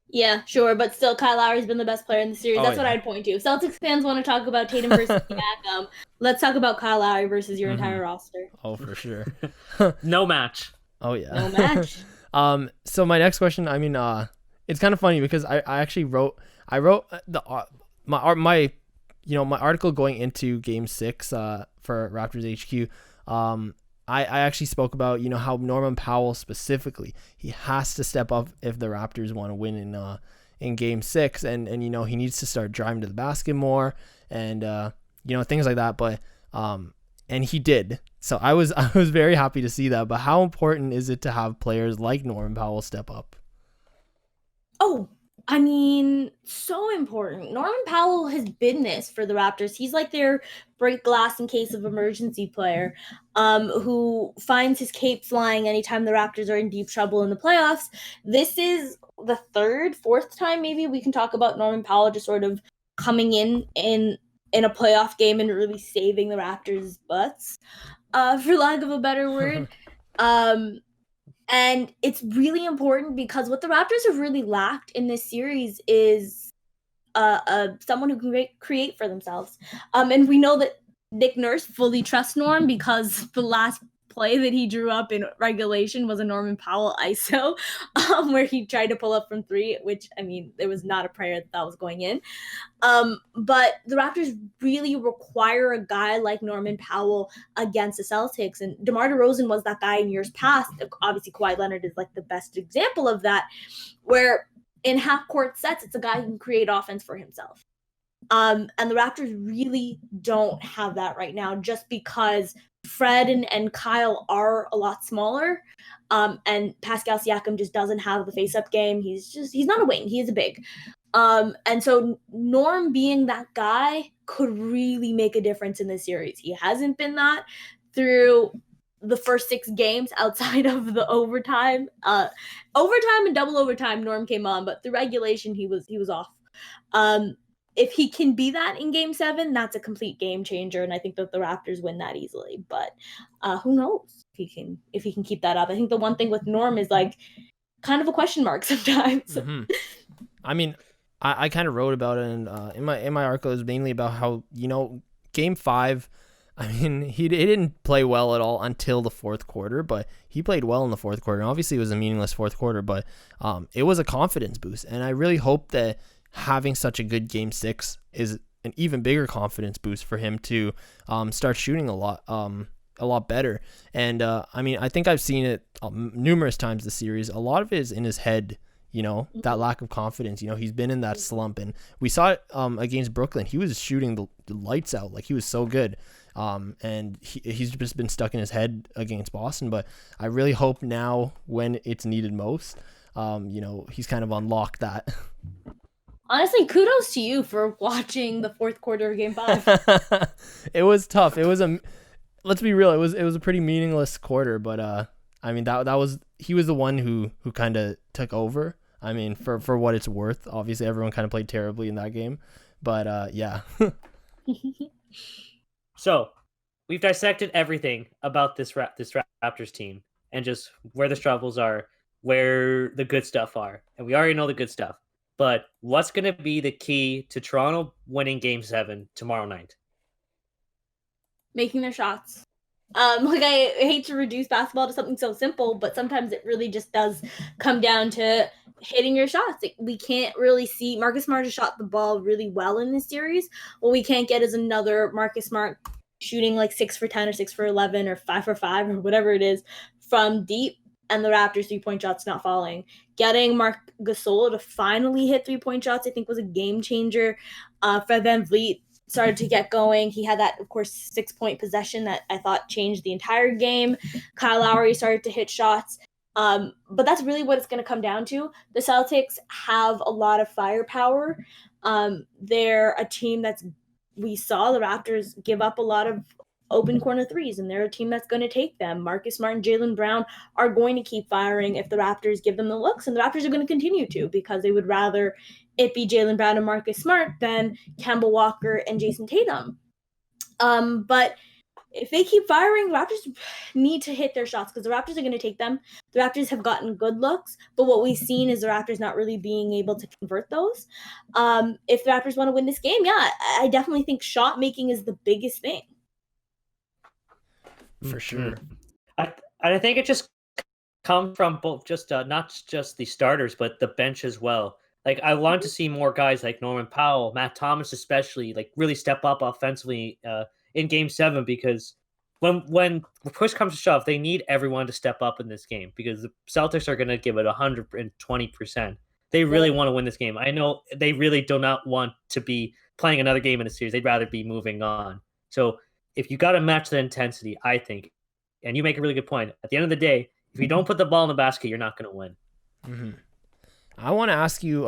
Yeah, sure, but still, Kyle Lowry's been the best player in the series. That's what I'd point to. If Celtics fans want to talk about Tatum versus Siakam, let's talk about Kyle Lowry versus your entire roster. Oh, for sure. No match. Oh yeah. No match. So my next question, I mean, it's kind of funny because I actually wrote my article going into Game 6 for Raptors HQ. I actually spoke about, how Norman Powell specifically, he has to step up if the Raptors want to win in Game 6, and he needs to start driving to the basket more, and things like that. But and he did. So I was very happy to see that. But how important is it to have players like Norman Powell step up? Oh, I mean, so important. Norman Powell has been this for the Raptors. He's like their break glass in case of emergency player, who finds his cape flying anytime the Raptors are in deep trouble in the playoffs. This is the fourth time maybe we can talk about Norman Powell just sort of coming in a playoff game and really saving the Raptors' butts, for lack of a better word. And it's really important because what the Raptors have really lacked in this series is someone who can create for themselves. And we know that Nick Nurse fully trusts Norm, because the last play that he drew up in regulation was a Norman Powell ISO, where he tried to pull up from 3, which, I mean, there was not a prayer that was going in. But the Raptors really require a guy like Norman Powell against the Celtics. And DeMar DeRozan was that guy in years past. Obviously, Kawhi Leonard is like the best example of that, where in half-court sets, it's a guy who can create offense for himself. And the Raptors really don't have that right now, just because Fred and Kyle are a lot smaller, and Pascal Siakam just doesn't have the face-up game. He's not a wing. He is a big. And so Norm being that guy could really make a difference in this series. He hasn't been that through the first 6 games outside of the overtime. Overtime and double overtime, Norm came on, but the regulation he was off. If he can be that in Game 7, that's a complete game changer, and I think that the Raptors win that easily. But who knows if he can keep that up? I think the one thing with Norm is like kind of a question mark sometimes. Mm-hmm. I mean, I kind of wrote about it, and in my article is mainly about how, you know, Game 5. I mean, he didn't play well at all until the fourth quarter, but he played well in the fourth quarter. And obviously, it was a meaningless fourth quarter, but it was a confidence boost, and I really hope that having such a good Game 6 is an even bigger confidence boost for him to start shooting a lot better. And I mean, I think I've seen it numerous times this series. A lot of it is in his head, you know, that lack of confidence. You know, he's been in that slump, and we saw it against Brooklyn. He was shooting the lights out. Like, he was so good. And he's just been stuck in his head against Boston. But I really hope now, when it's needed most, you know, he's kind of unlocked that. Honestly, kudos to you for watching the fourth quarter of Game 5. It was tough. It was let's be real. It was a pretty meaningless quarter, but I mean, that was, he was the one who kind of took over. I mean, for what it's worth. Obviously, everyone kind of played terribly in that game, but yeah. So, we've dissected everything about this Raptors team, and just where the struggles are, where the good stuff are, and we already know the good stuff. But what's going to be the key to Toronto winning Game 7 tomorrow night? Making their shots. Like, I hate to reduce basketball to something so simple, but sometimes it really just does come down to hitting your shots. We can't really see. Marcus Smart has shot the ball really well in this series. What we can't get is another Marcus Smart shooting like 6 for 10 or 6 for 11 or 5 for 5 or whatever it is from deep, and the Raptors 3-point shots not falling. Getting Marc Gasol to finally hit 3-point shots, I think, was a game changer. Fred VanVleet started to get going. He had that, of course, 6-point possession that I thought changed the entire game. Kyle Lowry started to hit shots. But that's really what it's going to come down to. The Celtics have a lot of firepower. They're a team we saw the Raptors give up a lot of open corner threes, and they're a team that's going to take them. Marcus Smart and Jaylen Brown are going to keep firing if the Raptors give them the looks, and the Raptors are going to continue to, because they would rather it be Jaylen Brown and Marcus Smart than Kemba Walker and Jason Tatum. But if they keep firing, the Raptors need to hit their shots, because the Raptors are going to take them. The Raptors have gotten good looks, but what we've seen is the Raptors not really being able to convert those. If the Raptors want to win this game, yeah, I definitely think shot making is the biggest thing. For sure. I think it just comes from both, just not just the starters, but the bench as well. Like, I want to see more guys like Norman Powell, Matt Thomas especially, like, really step up offensively in Game 7, because when push comes to shove, they need everyone to step up in this game, because the Celtics are going to give it 120%. They really want to win this game. I know they really do not want to be playing another game in a series. They'd rather be moving on. So if you got to match the intensity, I think, and you make a really good point, at the end of the day, if you don't put the ball in the basket, you're not going to win. Mm-hmm. I want to ask you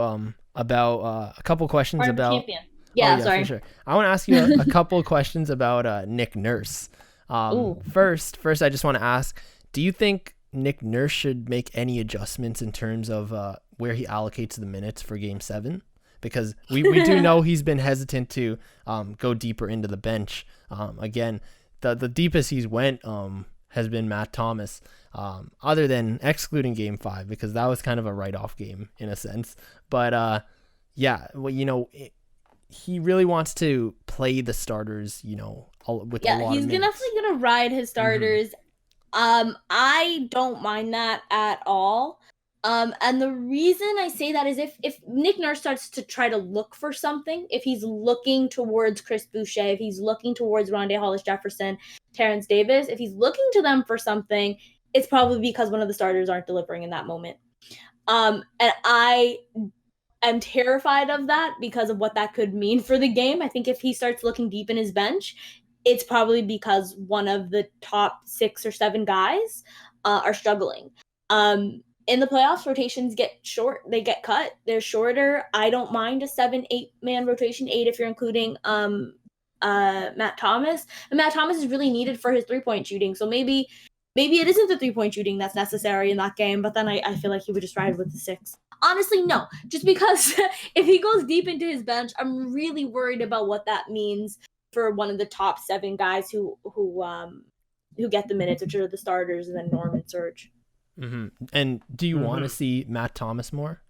about a couple questions about. Champion. Yeah, sorry. For sure. I want to ask you a couple questions about Nick Nurse. First, I just want to ask: do you think Nick Nurse should make any adjustments in terms of where he allocates the minutes for Game 7? Because we do know he's been hesitant to go deeper into the bench. Again, the deepest he's went has been Matt Thomas, other than excluding Game 5, because that was kind of a write-off game in a sense. But yeah, well, you know, he really wants to play the starters, you know, with a lot of minutes. He's definitely gonna ride his starters. Mm-hmm. I don't mind that at all. And the reason I say that is if Nick Nurse starts to try to look for something, if he's looking towards Chris Boucher, if he's looking towards Rondé Hollis-Jefferson, Terrence Davis, if he's looking to them for something, it's probably because one of the starters aren't delivering in that moment. And I am terrified of that because of what that could mean for the game. I think if he starts looking deep in his bench, it's probably because one of the top 6 or 7 guys are struggling. in the playoffs, rotations get short. They get cut. They're shorter. I don't mind a 7-8 man rotation, 8 if you're including Matt Thomas. And Matt Thomas is really needed for his 3-point shooting. So maybe it isn't the 3-point shooting that's necessary in that game, but then I feel like he would just ride with the 6. Honestly, no. Just because if he goes deep into his bench, I'm really worried about what that means for one of the top 7 guys who get the minutes, which are the starters, and then Norm and Serge. Mm-hmm. And do you want to see Matt Thomas more?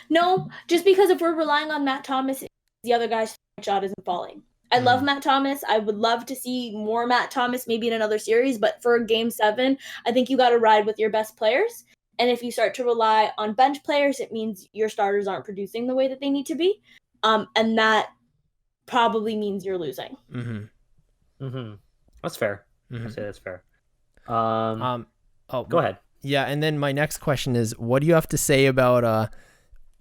No, just because if we're relying on Matt Thomas, the other guy's shot isn't falling. I love Matt Thomas. I would love to see more Matt Thomas maybe in another series, but for game 7, I think you got to ride with your best players. And if you start to rely on bench players, it means your starters aren't producing the way that they need to be. And that probably means you're losing. That's fair. I'd say that's fair. Go ahead. Yeah, and then my next question is, what do you have to say about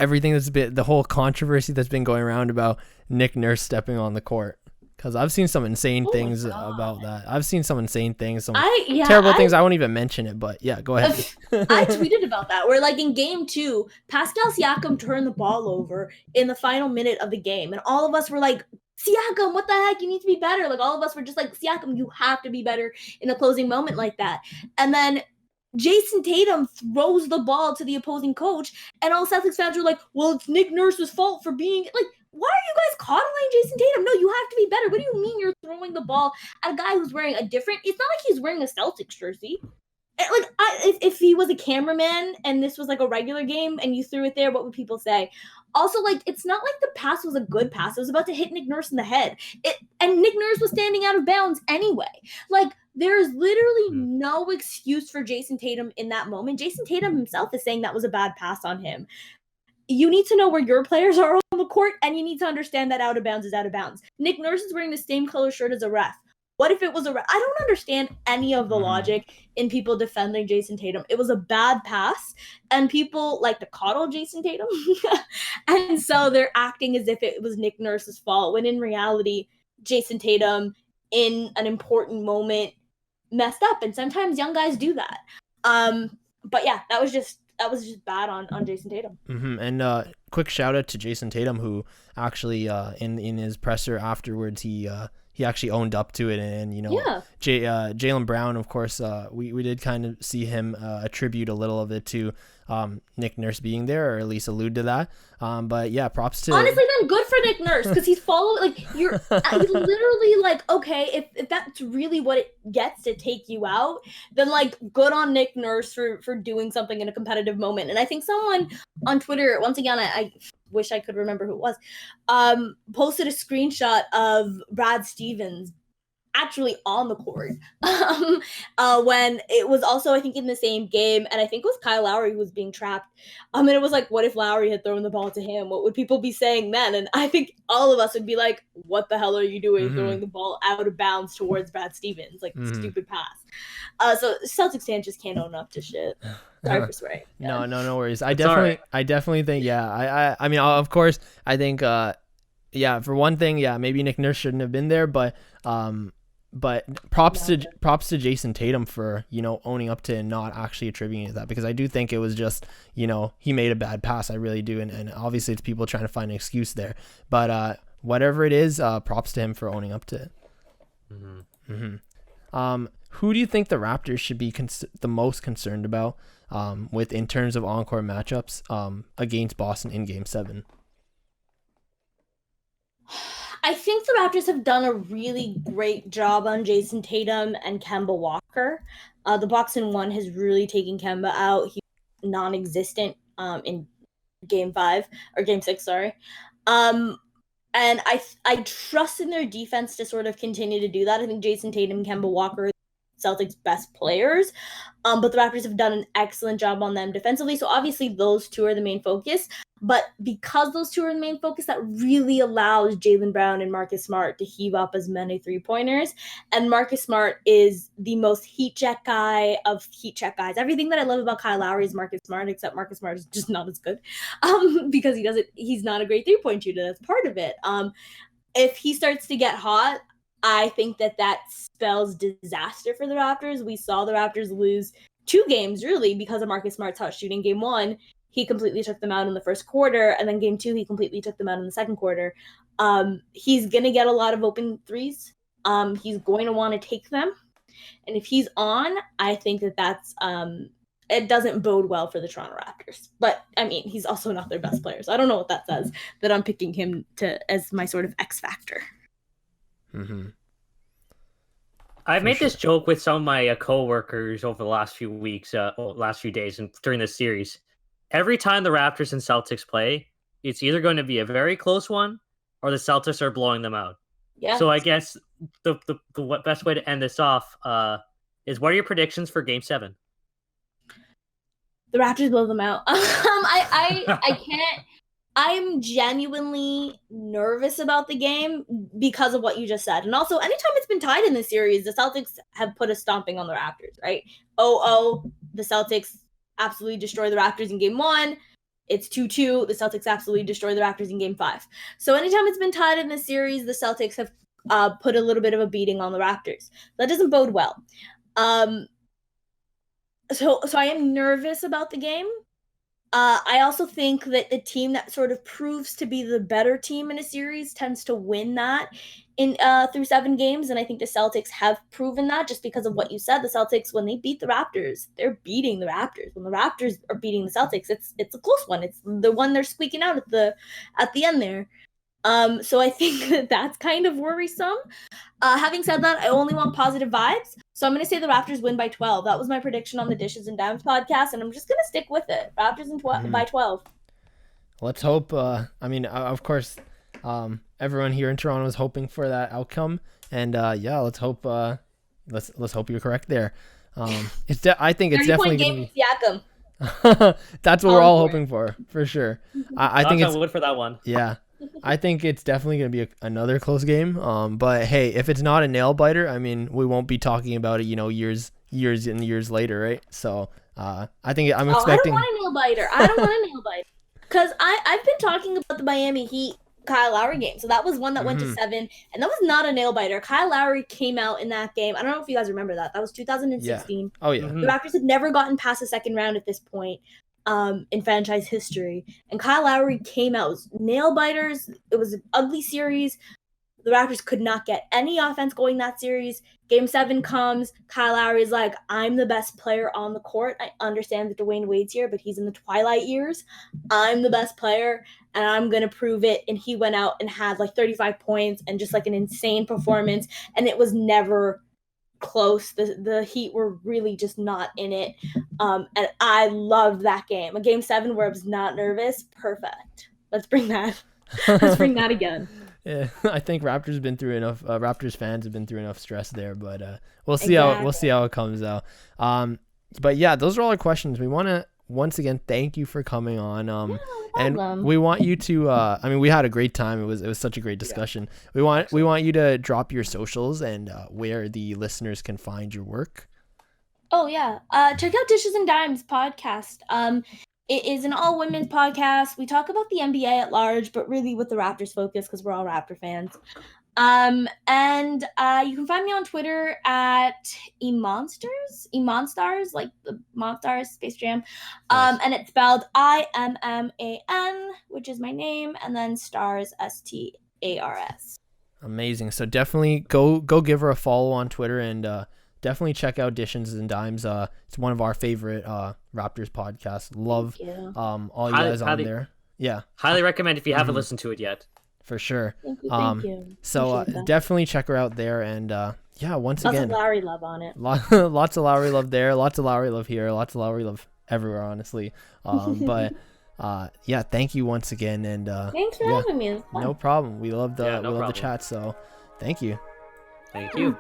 everything that's been, the whole controversy that's been going around about Nick Nurse stepping on the court? Because I've seen some insane things about that. I've seen some insane things, some terrible things. I won't even mention it, but yeah, go ahead. I tweeted about that. Where like in game 2, Pascal Siakam turned the ball over in the final minute of the game, and all of us were like, Siakam, what the heck? You need to be better. Like all of us were just like, Siakam, you have to be better in a closing moment like that. And then Jason Tatum throws the ball to the opposing coach, and all Celtics fans were like, well, it's Nick Nurse's fault for being like, why are you guys coddling Jason Tatum? No, you have to be better. What do you mean you're throwing the ball at a guy who's wearing a different, it's not like he's wearing a Celtics jersey. Like, if he was a cameraman and this was like a regular game and you threw it there, what would people say? Also, like, it's not like the pass was a good pass. It was about to hit Nick Nurse in the head. And Nick Nurse was standing out of bounds anyway. Like, there's literally no excuse for Jason Tatum in that moment. Jason Tatum himself is saying that was a bad pass on him. You need to know where your players are on the court, and you need to understand that out of bounds is out of bounds. Nick Nurse is wearing the same color shirt as a ref. What if it was a ref? I don't understand any of the logic in people defending Jason Tatum. It was a bad pass, and people like to coddle Jason Tatum. And so they're acting as if it was Nick Nurse's fault, when in reality, Jason Tatum, in an important moment, messed up. And sometimes young guys do that. But yeah, that was just bad on Jason Tatum. And quick shout out to Jason Tatum, who actually in his presser afterwards, he actually owned up to it, and Jaylen Brown, of course, we did kind of see him attribute a little of it to Nick Nurse being there, or at least allude to that. But yeah, props to, honestly, then good for Nick Nurse, because he's following, like, he's literally like, okay, if that's really what it gets to take you out, then like good on Nick Nurse for doing something in a competitive moment. And I think someone on Twitter, once again, I wish I could remember who it was, posted a screenshot of Brad Stevens actually on the court when it was also, I think, in the same game, and I think it was Kyle Lowry who was being trapped. And it was like, what if Lowry had thrown the ball to him? What would people be saying then? And I think all of us would be like, what the hell are you doing throwing the ball out of bounds towards Brad Stevens? Like, stupid pass. So Celtics fans just can't own up to shit. Sorry for swearing. Yeah. No worries. I definitely think, I mean, of course, I think, for one thing, maybe Nick Nurse shouldn't have been there, but props to Jason Tatum for, owning up to and not actually attributing it to that, because I do think it was just, he made a bad pass. I really do. And obviously it's people trying to find an excuse there, but whatever it is, props to him for owning up to it. Who do you think the Raptors should be the most concerned about with in terms of encore matchups against Boston in Game 7? I think the Raptors have done a really great job on Jason Tatum and Kemba Walker. The box in 1 has really taken Kemba out. He's non-existent in Game 5 or Game 6, sorry. And I trust in their defense to sort of continue to do that. I think Jason Tatum and Kemba Walker are Celtics' best players, but the Raptors have done an excellent job on them defensively. So obviously those two are the main focus. But because those two are the main focus, that really allows Jaylen Brown and Marcus Smart to heave up as many three-pointers. And Marcus Smart is the most heat check guy of heat check guys. Everything that I love about Kyle Lowry is Marcus Smart, except Marcus Smart is just not as good because he's not a great three-point shooter. That's part of it. If he starts to get hot, I think that spells disaster for the Raptors. We saw the Raptors lose 2 games really because of Marcus Smart's hot shooting. Game 1, he completely took them out in the first quarter, and then game 2, he completely took them out in the second quarter. He's gonna get a lot of open threes. He's going to want to take them, and if he's on, I think that's it doesn't bode well for the Toronto Raptors. But I mean, he's also not their best player, so I don't know what that says that I'm picking him as my sort of X factor. Mm-hmm. I've made this joke with some of my coworkers over the last few weeks, last few days, and during this series. Every time the Raptors and Celtics play, it's either going to be a very close one, or the Celtics are blowing them out. Yeah. So I guess the best way to end this off is, what are your predictions for Game 7? The Raptors blow them out. I can't. I'm genuinely nervous about the game because of what you just said. And also, anytime it's been tied in this series, the Celtics have put a stomping on the Raptors, right? 0-0, the Celtics absolutely destroy the Raptors in Game 1. It's 2-2, the Celtics absolutely destroy the Raptors in Game 5. So anytime it's been tied in this series, the Celtics have put a little bit of a beating on the Raptors. That doesn't bode well. So I am nervous about the game. I also think that the team that sort of proves to be the better team in a series tends to win that in through 7 games, and I think the Celtics have proven that just because of what you said. The Celtics, when they beat the Raptors, they're beating the Raptors. When the Raptors are beating the Celtics, it's a close one. It's the one they're squeaking out at the end there. So I think that's kind of worrisome. Having said that, I only want positive vibes. So I'm going to say the Raptors win by 12. That was my prediction on the Dishes and Dimes podcast, and I'm just going to stick with it. Raptors by 12. Let's hope. Of course, everyone here in Toronto is hoping for that outcome, and let's hope. Let's hope you're correct there. I think it's definitely going to be Siakam. That's what we're all hoping for sure. I think it's wood for that one. Yeah. I think it's definitely going to be another close game. But hey, if it's not a nail biter, I mean, we won't be talking about it, years and years later, right? So I think I'm expecting. I don't want a nail biter. Because I've been talking about the Miami Heat Kyle Lowry game. So that was one that went to 7, and that was not a nail biter. Kyle Lowry came out in that game. I don't know if you guys remember that. That was 2016. Yeah. Oh yeah. The Raptors had never gotten past the second round at this point. In franchise history, and Kyle Lowry came out. It was nail biters. It was an ugly series. The Raptors could not get any offense going that series. Game 7 comes. Kyle Lowry's like, I'm the best player on the court. I understand that Dwayne Wade's here, but he's in the twilight years. I'm the best player, and I'm going to prove it. And he went out and had like 35 points and just like an insane performance, and it was never close. The Heat were really just not in it, and I loved that game. A Game 7 where I was not nervous. Perfect. Let's bring that again. Yeah, I think Raptors been through enough. Raptors fans have been through enough stress there, but we'll see how it comes out. But yeah, those are all our questions. We want to once again thank you for coming on. And we want you to. We had a great time. It was such a great discussion. Yeah. We want you to drop your socials and where the listeners can find your work. Oh yeah, check out Dishes and Dimes podcast. It is an all women's podcast. We talk about the NBA at large, but really with the Raptors focus because we're all Raptor fans. And you can find me on Twitter at Immonstars, like the Monstars Space Jam. Nice. And it's spelled IMMAN, which is my name, and then stars STARS. Amazing. So definitely go give her a follow on Twitter, and definitely check out Dishes and Dimes. It's one of our favorite Raptors podcasts. Love all you guys on there. Yeah. Highly recommend if you haven't listened to it yet. For sure. Thank you. So definitely check her out there, and once again, lots of Lowry love on it. Lots of Lowry love there, lots of Lowry love here, lots of Lowry love everywhere, honestly. But thank you once again, and thanks for having me. No problem. We love the chat, so thank you. Thank you.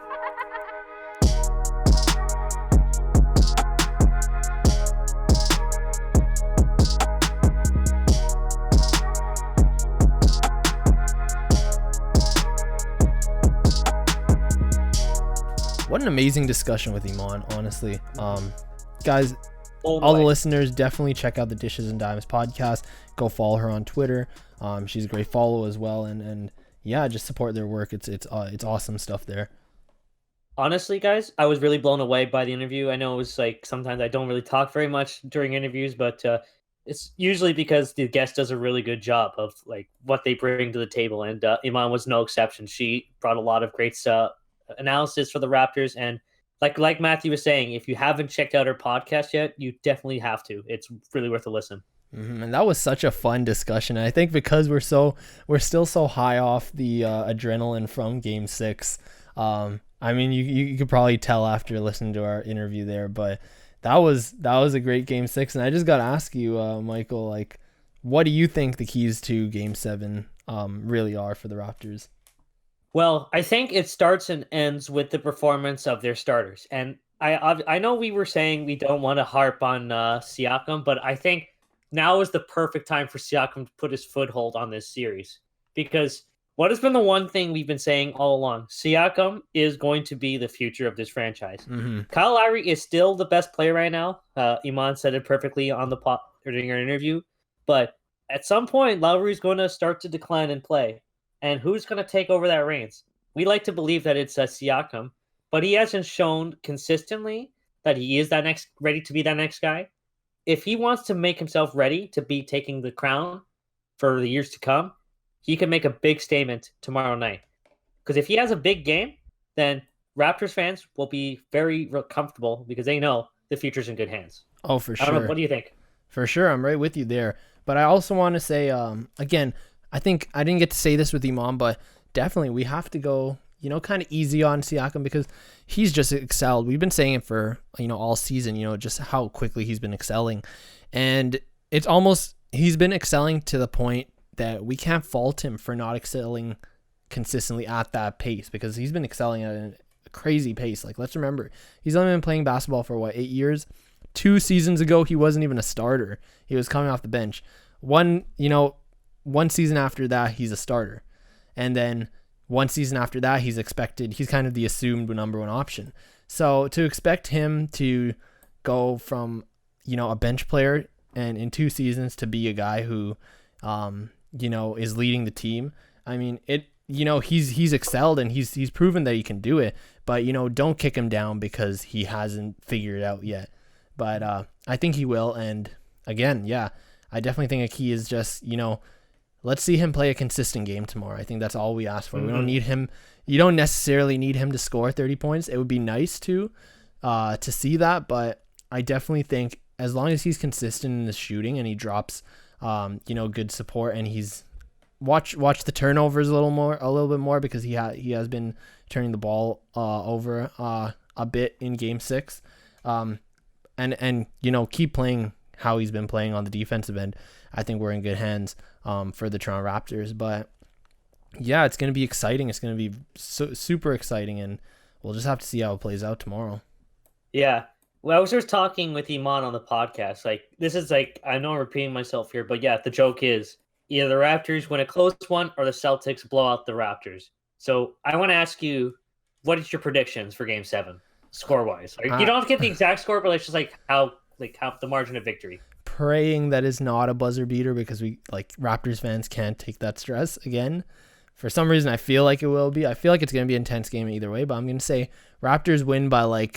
What an amazing discussion with Imman, honestly. Guys, all the listeners, definitely check out the Dishes and Dimes podcast. Go follow her on Twitter. She's a great follow as well, and just support their work. It's awesome stuff there. Honestly, guys, I was really blown away by the interview. I know it was like sometimes I don't really talk very much during interviews, but it's usually because the guest does a really good job of like what they bring to the table, and Iman was no exception. She brought a lot of great analysis for the Raptors, and like Matthew was saying, if you haven't checked out her podcast yet, you definitely have to. It's really worth a listen. And that was such a fun discussion. And I think because we're still so high off the adrenaline from Game 6. I mean, you could probably tell after listening to our interview there, but that was a great Game 6. And I just got to ask you, Michael, like, what do you think the keys to Game 7 really are for the Raptors? Well, I think it starts and ends with the performance of their starters. And I know we were saying we don't want to harp on Siakam, but I think now is the perfect time for Siakam to put his foothold on this series. Because what has been the one thing we've been saying all along? Siakam is going to be the future of this franchise. Kyle Lowry is still the best player right now. Imman said it perfectly on the during our interview. But at some point, Lowry is going to start to decline in play. And who's going to take over that reins? We like to believe that it's Siakam, but he hasn't shown consistently that he is ready to be that next guy. If he wants to make himself ready to be taking the crown for the years to come, he can make a big statement tomorrow night. Because if he has a big game, then Raptors fans will be very comfortable because they know the future's in good hands. Oh, for sure. I don't know, what do you think? For sure. I'm right with you there. But I also want to say, again, I think I didn't get to say this with Imam, but definitely we have to go, kind of easy on Siakam because he's just excelled. We've been saying it for, all season, just how quickly he's been excelling. And it's almost, he's been excelling to the point that we can't fault him for not excelling consistently at that pace because he's been excelling at a crazy pace. Like, let's remember, he's only been playing basketball for 8 years? 2 seasons ago, he wasn't even a starter. He was coming off the bench. One season after that, he's a starter. And then one season after that, he's kind of the assumed number one option. So to expect him to go from, a bench player and in 2 seasons to be a guy who, is leading the team. I mean, he's excelled and he's proven that he can do it, but, don't kick him down because he hasn't figured it out yet. But I think he will. And again, yeah, I definitely think a key is just, let's see him play a consistent game tomorrow. I think that's all we ask for. We don't need him. You don't necessarily need him to score 30 points. It would be nice to see that, but I definitely think as long as he's consistent in the shooting and he drops, good support and he's watch the turnovers a little bit more because he has been turning the ball over a bit in Game 6, and keep playing how he's been playing on the defensive end. I think we're in good hands for the Toronto Raptors. But yeah, it's going to be exciting. It's going to be super exciting, and we'll just have to see how it plays out tomorrow. Yeah. Well, I was just talking with Imman on the podcast. Like, this is like, I know I'm repeating myself here, but yeah, the joke is either the Raptors win a close one or the Celtics blow out the Raptors. So I want to ask you, what is your predictions for Game 7, score-wise? You don't have to get the exact score, but it's just how the margin of victory. Praying that is not a buzzer beater because we Raptors fans can't take that stress again. For some reason, I feel like it will be. I feel like it's going to be an intense game either way, but I'm going to say Raptors win by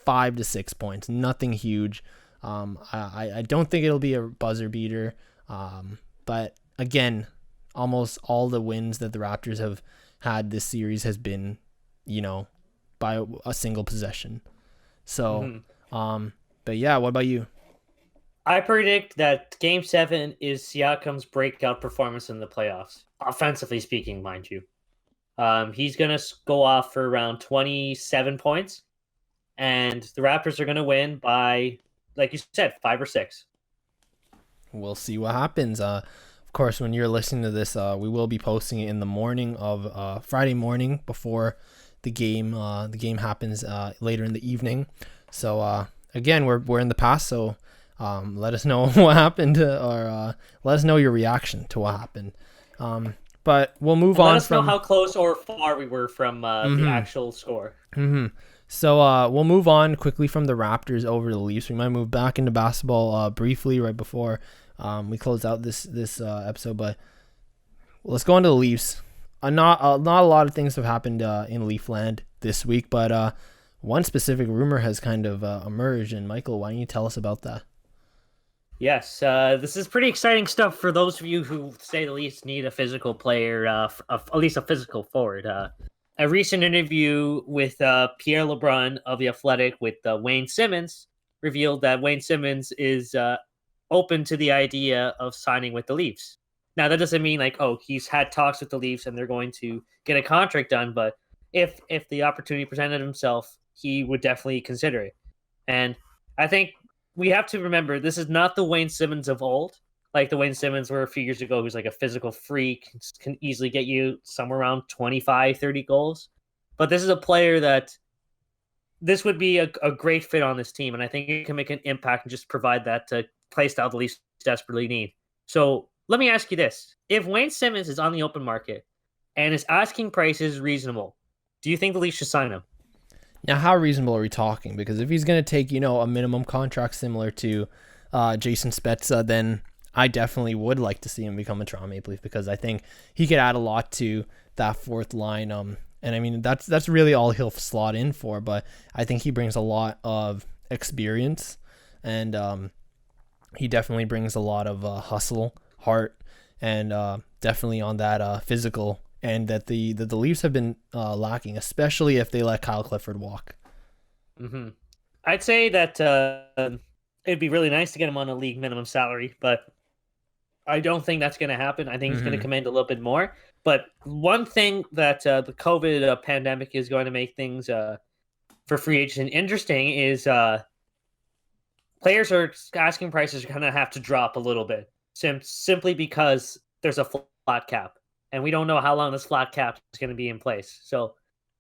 5 to 6 points. Nothing huge. I don't think it'll be a buzzer beater. But again, almost all the wins that the Raptors have had this series has been, by a single possession. So, but yeah, what about you? I predict that Game 7 is Siakam's breakout performance in the playoffs, offensively speaking, mind you. He's going to go off for around 27 points, and the Raptors are going to win by, like you said, 5 or 6. We'll see what happens. Of course, when you're listening to this, we will be posting it in the morning of Friday morning before the game. The game happens later in the evening. So again, we're in the past, so let us know what happened, or let us know your reaction to what happened. But we'll move on. Let us know how close or far we were from the actual score. So we'll move on quickly from the Raptors over to the Leafs. We might move back into basketball briefly right before we close out this episode. But let's go on to the Leafs. Not a lot of things have happened in Leafland this week, but one specific rumor has kind of emerged, and Michael, why don't you tell us about that? Yes, this is pretty exciting stuff for those of you who, to say the least, need a physical player, at least a physical forward. A recent interview with Pierre LeBrun of The Athletic with Wayne Simmonds revealed that Wayne Simmonds is open to the idea of signing with the Leafs. Now, that doesn't mean like, oh, he's had talks with the Leafs and they're going to get a contract done, but if the opportunity presented himself, he would definitely consider it. And I think we have to remember, this is not the Wayne Simmonds of old, like the Wayne Simmonds were a few years ago, who's like a physical freak, can easily get you somewhere around 25, 30 goals. But this is a player that this would be a great fit on this team, and I think it can make an impact and just provide that play style the Leafs desperately need. So let me ask you this. If Wayne Simmonds is on the open market and his asking price is reasonable, do you think the Leafs should sign him? Now, how reasonable are we talking? Because if he's going to take, a minimum contract similar to Jason Spezza, then I definitely would like to see him become a Toronto Maple Leaf, because I think he could add a lot to that fourth line. And I mean, that's really all he'll slot in for, but I think he brings a lot of experience, and he definitely brings a lot of hustle, heart, and definitely on that physical, and that the Leafs have been lacking, especially if they let Kyle Clifford walk. Mm-hmm. I'd say that it'd be really nice to get him on a league minimum salary, but I don't think that's going to happen. I think he's going to command a little bit more. But one thing that the COVID pandemic is going to make things for free agents interesting is players are asking prices are going to have to drop a little bit, simply because there's a flat cap. And we don't know how long this flat cap is going to be in place. So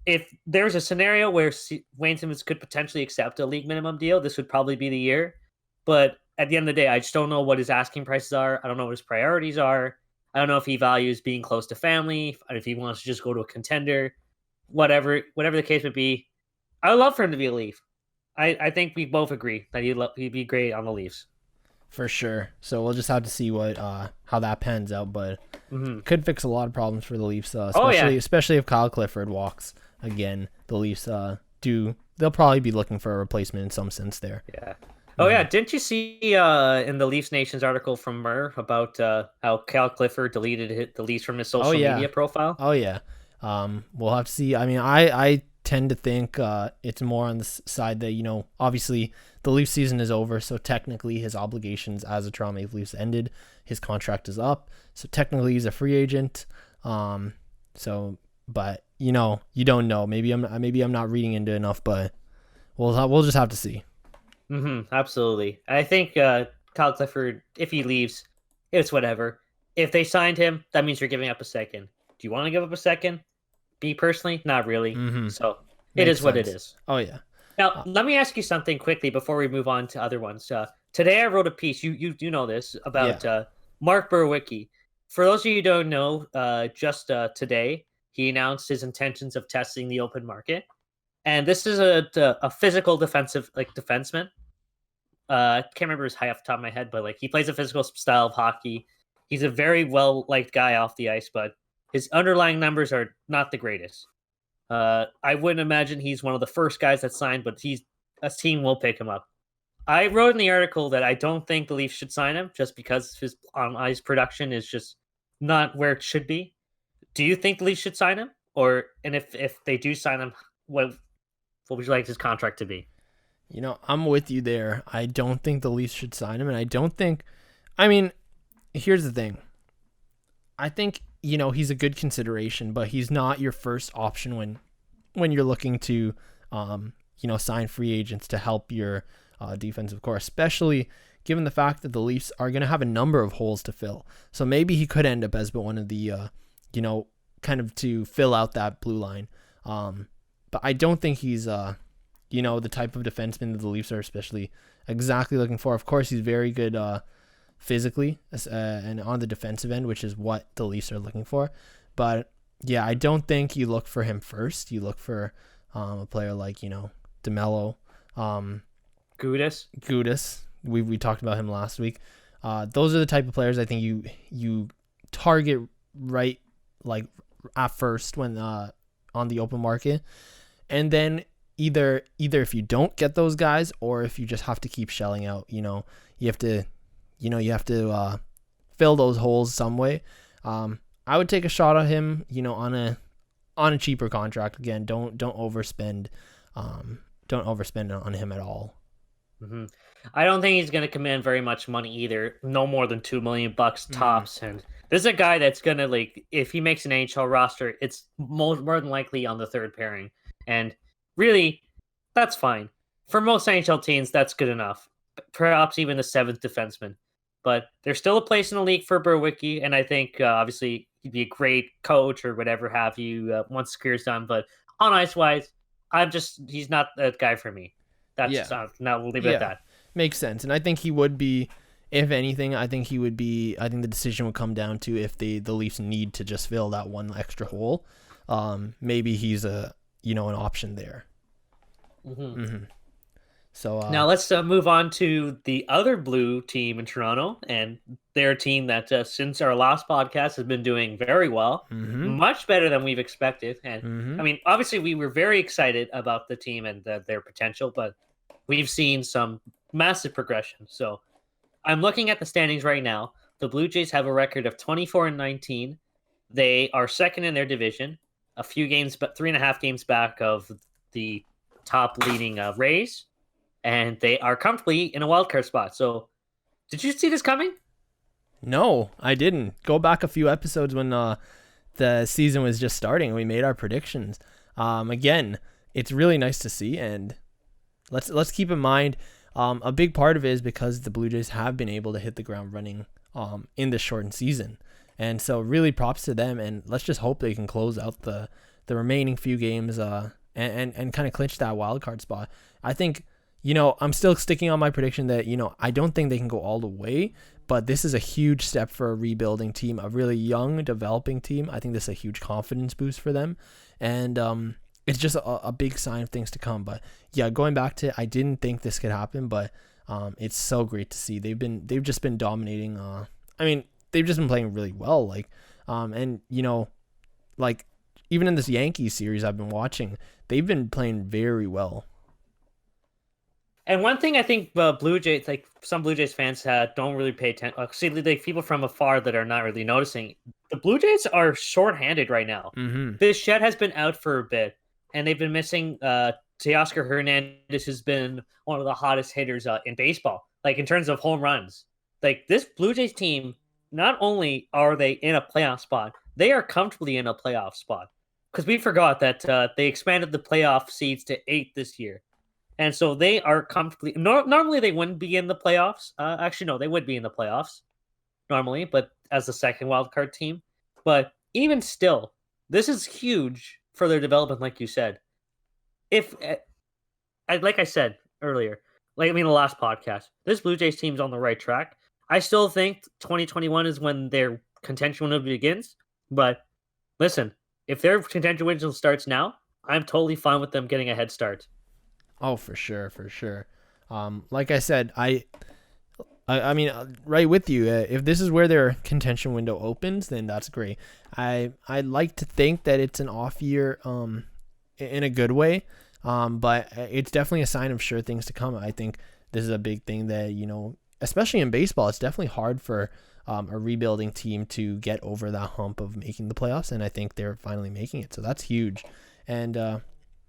if there's a scenario where Wayne Simmonds could potentially accept a league minimum deal, this would probably be the year. But at the end of the day, I just don't know what his asking prices are. I don't know what his priorities are. I don't know if he values being close to family, if he wants to just go to a contender, whatever the case would be. I would love for him to be a Leaf. I think we both agree that he'd be great on the Leafs. For sure. So we'll just have to see what how that pans out, but could fix a lot of problems for the Leafs, especially if Kyle Clifford walks again. The Leafs they'll probably be looking for a replacement in some sense there. Yeah. Oh yeah, didn't you see in the Leafs Nation's article from Murr about how Kyle Clifford deleted the Leafs from his social media profile? Oh yeah. We'll have to see. I mean, I tend to think it's more on the side that, obviously the Leafs season is over, so technically his obligations as a Toronto Maple Leafs ended. His contract is up, so technically he's a free agent. But you don't know. Maybe I'm not reading into enough, but we'll just have to see. Absolutely. I think Kyle Clifford, if he leaves, it's whatever. If they signed him, that means you're giving up a second. Do you want to give up a second? Me personally, not really. So it is what it is. Oh yeah. Now let me ask you something quickly before we move on to other ones. Today I wrote a piece. You do know this about Mark Burwicki. For those of you who don't know, just today he announced his intentions of testing the open market, and this is a physical defenseman. I can't remember his height off the top of my head, but he plays a physical style of hockey. He's a very well liked guy off the ice, but his underlying numbers are not the greatest. I wouldn't imagine he's one of the first guys that signed, but a team will pick him up. I wrote in the article that I don't think the Leafs should sign him just because his on-ice production is just not where it should be. Do you think the Leafs should sign him? And if they do sign him, what would you like his contract to be? I'm with you there. I don't think the Leafs should sign him, and I don't think... here's the thing. I think, he's a good consideration, but he's not your first option when you're looking to, sign free agents to help your defensive core, especially given the fact that the Leafs are going to have a number of holes to fill. So maybe he could end up as one of the, kind of to fill out that blue line. But I don't think he's, the type of defenseman that the Leafs are especially exactly looking for. Of course, he's very good physically and on the defensive end, which is what the Leafs are looking for. But yeah, I don't think you look for him first. You look for a player like, DeMello, Gudis. We talked about him last week. Those are the type of players I think you target right at first when on the open market. And then either if you don't get those guys, or if you just have to keep shelling out, you have to fill those holes some way. I would take a shot at him, on a cheaper contract. Again, don't overspend. Don't overspend on him at all. Mm-hmm. I don't think he's going to command very much money either. No more than $2 million tops. And this is a guy that's going to, like, if he makes an NHL roster, it's more than likely on the third pairing. And really, that's fine. For most NHL teams, that's good enough. Perhaps even the seventh defenseman. But there's still a place in the league for Berwicky. And I think, obviously, he'd be a great coach or whatever have you once the career's done. But on ice-wise, he's not that guy for me. That's now we'll leave it at that. Makes sense. And I think he would be, if anything, I think the decision would come down to if the Leafs need to just fill that one extra hole. Maybe he's an option there. Mm-hmm. Mm-hmm. So now let's move on to the other blue team in Toronto, and their team that since our last podcast has been doing very well, much better than we've expected. And I mean, obviously we were very excited about the team and their potential, but we've seen some massive progression. So I'm looking at the standings right now. The Blue Jays have a record of 24-19. They are second in their division, a few games, but 3.5 games back of the top leading Rays. And they are comfortably in a wildcard spot. So, did you see this coming? No, I didn't. Go back a few episodes when the season was just starting and we made our predictions. Again, it's really nice to see, and let's keep in mind, a big part of it is because the Blue Jays have been able to hit the ground running in this shortened season. And so really props to them, and let's just hope they can close out the remaining few games and kind of clinch that wild card spot. I think, I'm still sticking on my prediction that, I don't think they can go all the way, but this is a huge step for a rebuilding team, a really young, developing team. I think this is a huge confidence boost for them. And it's just a big sign of things to come. But yeah, going back to, I didn't think this could happen, but it's so great to see. They've just been dominating. They've just been playing really well. And even in this Yankees series I've been watching, they've been playing very well. And one thing I think Blue Jays, like some Blue Jays fans don't really pay attention. See, like people from afar that are not really noticing. The Blue Jays are shorthanded right now. Bichette has been out for a bit, and they've been missing Teoscar Hernandez, who's been one of the hottest hitters in baseball, like in terms of home runs. Like this Blue Jays team, not only are they in a playoff spot, they are comfortably in a playoff spot. Because we forgot that they expanded the playoff seeds to 8 this year. And so they are comfortably. Normally, they wouldn't be in the playoffs. Actually, no, they would be in the playoffs normally, but as the second wildcard team. But even still, this is huge for their development, like you said. Like I said earlier, the last podcast, this Blue Jays team's on the right track. I still think 2021 is when their contention window begins. But listen, if their contention window starts now, I'm totally fine with them getting a head start. Oh, for sure. Like I said, I mean, right with you. If this is where their contention window opens, then that's great. I like to think that it's an off year, in a good way. But it's definitely a sign of sure things to come. I think this is a big thing that, especially in baseball, it's definitely hard for a rebuilding team to get over that hump of making the playoffs, and I think they're finally making it. So that's huge, and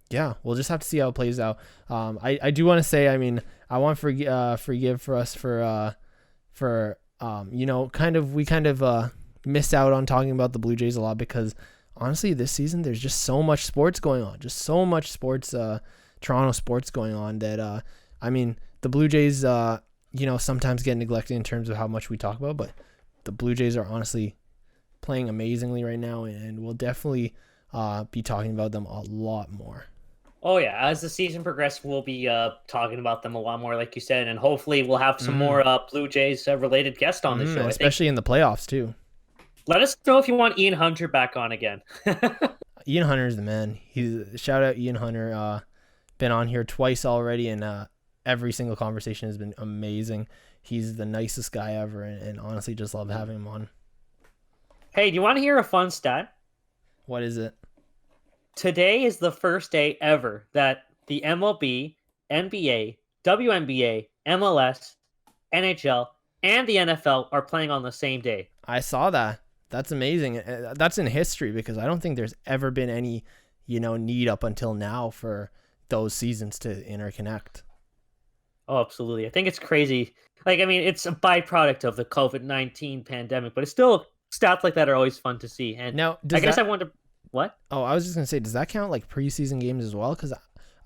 yeah, we'll just have to see how it plays out. I do want to say, I want to forgive for us for we missed out on talking about the Blue Jays a lot because honestly, this season there's just so much sports going on, Toronto sports going on that the Blue Jays sometimes get neglected in terms of how much we talk about, but the Blue Jays are honestly playing amazingly right now, and we'll definitely be talking about them a lot more. Oh, yeah. As the season progresses, we'll be talking about them a lot more, like you said, and hopefully we'll have some more Blue Jays-related guests on the show. Especially in the playoffs, too. Let us know if you want Ian Hunter back on again. Ian Hunter is the man. Shout out Ian Hunter. Been on here twice already, and every single conversation has been amazing. He's the nicest guy ever, and honestly just love having him on. Hey, do you want to hear a fun stat? What is it? today is the first day ever that the MLB, NBA, WNBA, MLS, NHL, and the NFL are playing on the same day. I saw that. That's amazing. That's in history because I don't think there's ever been any, need up until now for those seasons to interconnect. Oh, absolutely. I think it's crazy. Like, I mean, it's a byproduct of the COVID-19 pandemic, but it's still stats like that are always fun to see. And Now, I wonder what? Oh, I was just gonna say, does that count like preseason games as well? Because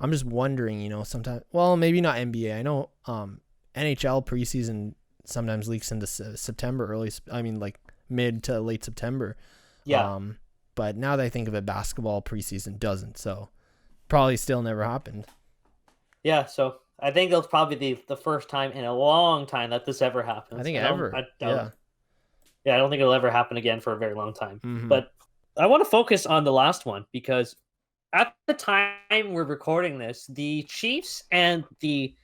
I'm just wondering, sometimes. Well, maybe not NBA. I know NHL preseason sometimes leaks into September, like mid to late September. Yeah. But now that I think of it, basketball preseason doesn't, so probably still never happened. Yeah. So I think it'll probably be the first time in a long time that this ever happens. I think ever. Yeah, I don't think it'll ever happen again for a very long time. Mm-hmm. But I want to focus on the last one because at the time we're recording this, the Chiefs and the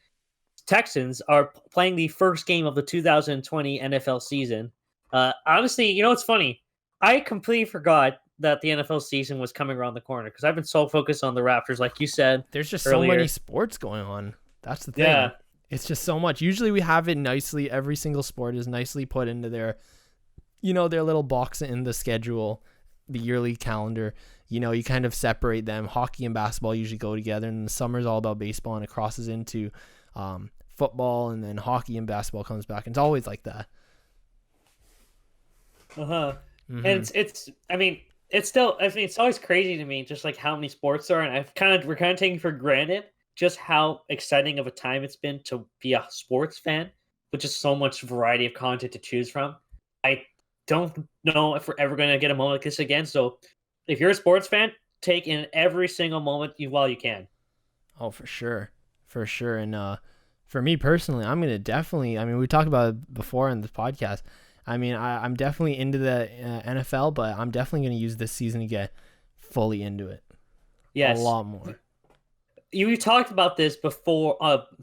Texans are playing the first game of the 2020 NFL season. Honestly, it's funny. I completely forgot that the NFL season was coming around the corner because I've been so focused on the Raptors, like you said. There's just earlier. so many sports going on. That's the thing. Yeah. It's just so much. Usually we have it nicely. Every single sport is nicely put into their little box in the schedule, the yearly calendar. You kind of separate them. Hockey and basketball usually go together, and the summer's all about baseball, and it crosses into football, and then hockey and basketball comes back. And it's always like that. Mm-hmm. And it's always crazy to me just like how many sports there are, and we're kind of taking for granted just how exciting of a time it's been to be a sports fan, with just so much variety of content to choose from. I don't know if we're ever going to get a moment like this again. So if you're a sports fan, take in every single moment while you can. Oh, for sure. And for me personally, I'm going to definitely, we talked about it before in the podcast. I'm definitely into the NFL, but I'm definitely going to use this season to get fully into it. Yes. A lot more. You talked about this before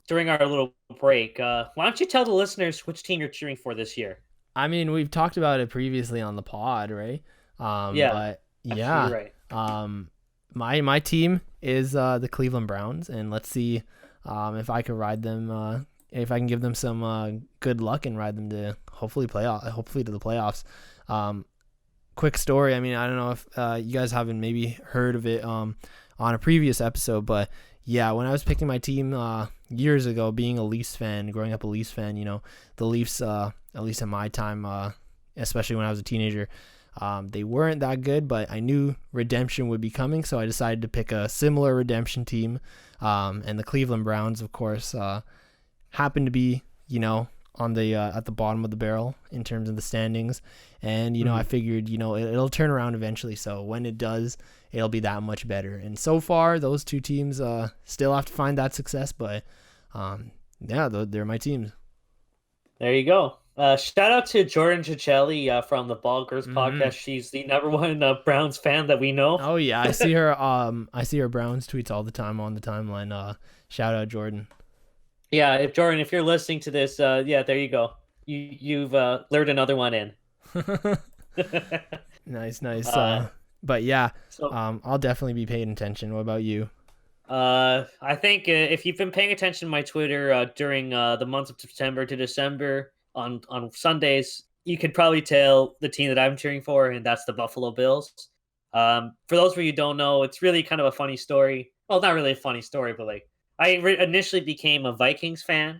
during our little break. Why don't you tell the listeners which team you're cheering for this year? We've talked about it previously on the pod, right? Yeah. But yeah. Right. My team is the Cleveland Browns, and let's see if I can ride them. If I can give them some good luck and ride them to hopefully to the playoffs. Quick story. I don't know if you guys haven't maybe heard of it on a previous episode, but yeah, when I was picking my team years ago, being a Leafs fan, growing up a Leafs fan, the Leafs, at least in my time, especially when I was a teenager, they weren't that good, but I knew redemption would be coming, so I decided to pick a similar redemption team, and the Cleveland Browns, of course, happened to be, on the at the bottom of the barrel in terms of the standings, and I figured it'll turn around eventually, so when it does, it'll be that much better. And so far those two teams still have to find that success, but yeah, they're my teams. There you go. Shout out to Jordan Cicelli from the Ball Girls podcast. She's the number one Browns fan that we know. Oh yeah, I see her Browns tweets all the time on the timeline. Shout out Jordan. Yeah, if you're listening to this, yeah, there you go. You've lured another one in. Nice. But yeah, I'll definitely be paying attention. What about you? I think if you've been paying attention to my Twitter during the months of September to December on Sundays, you could probably tell the team that I'm cheering for, and that's the Buffalo Bills. For those of you who don't know, it's really kind of a funny story. Well, not really a funny story, but like I initially became a Vikings fan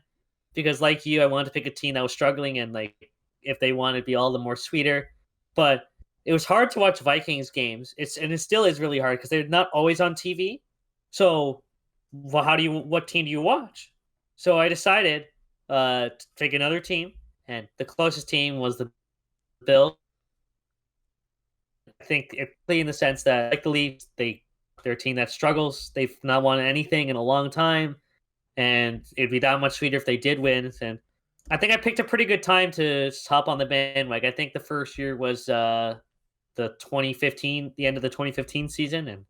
because, like you, I wanted to pick a team that was struggling, and like if they wanted to be all the more sweeter. But it was hard to watch Vikings games. It still is really hard because they're not always on TV. So, what team do you watch? So I decided to pick another team, and the closest team was the Bills. I think in the sense that, like the Leafs, they're a team that struggles. They've not won anything in a long time, and it'd be that much sweeter if they did win. And I think I picked a pretty good time to hop on the bandwagon. I think the first year was the end of the 2015 season, and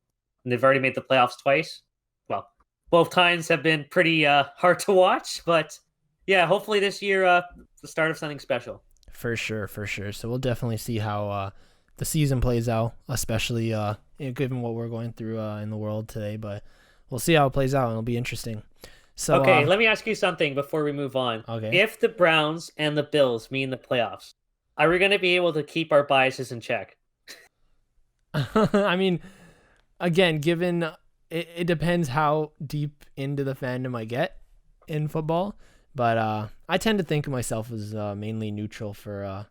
they've already made the playoffs twice. Well, both times have been pretty hard to watch, but yeah, hopefully this year the start of something special. For sure. So we'll definitely see how the season plays out, especially given what we're going through in the world today. But we'll see how it plays out, and it'll be interesting. So okay, let me ask you something before we move on. Okay. If the Browns and the Bills meet in the playoffs, are we going to be able to keep our biases in check? I mean, again, given it depends how deep into the fandom I get in football, but I tend to think of myself as mainly neutral for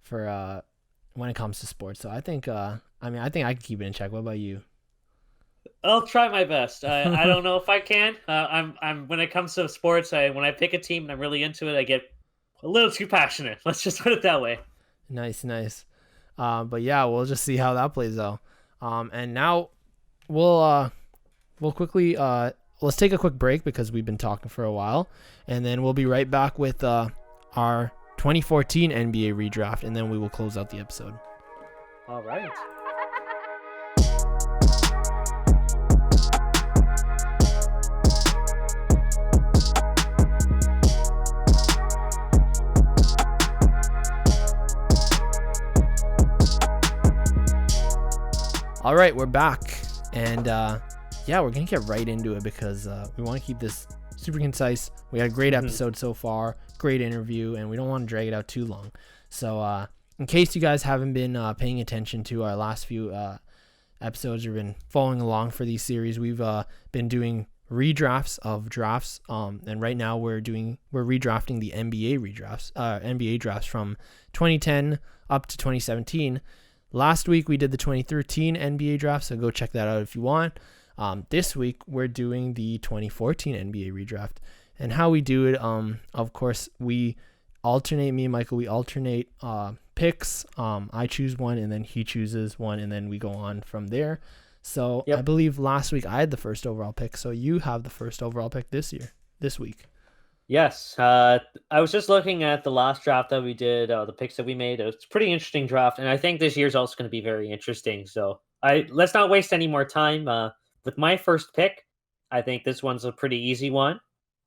when it comes to sports. So I think I can keep it in check. What about you? I'll try my best. I don't know if I can. I'm when it comes to sports, when I pick a team and I'm really into it, I get a little too passionate. Let's just put it that way. Nice. But yeah, we'll just see how that plays out. And now we'll quickly let's take a quick break because we've been talking for a while, and then we'll be right back with our 2014 NBA redraft, and then we will close out the episode. All right. All right, we're back, and yeah, we're gonna get right into it because we want to keep this super concise. We had a great episode so far, great interview, and we don't want to drag it out too long. So in case you guys haven't been paying attention to our last few episodes or been following along for these series, we've been doing redrafts of drafts, and right now we're redrafting the NBA drafts from 2010 up to 2017. Last week we did the 2013 NBA draft, so go check that out if you want. This week we're doing the 2014 NBA redraft, and how we do it, of course, we alternate. Me and Michael, we alternate picks. I choose one, and then he chooses one, and then we go on from there. So yep. I believe last week I had the first overall pick, so you have the first overall pick this week. Yes. I was just looking at the last draft that we did, the picks that we made. It's a pretty interesting draft, and I think this year's also going to be very interesting. So let's not waste any more time. With my first pick, I think this one's a pretty easy one.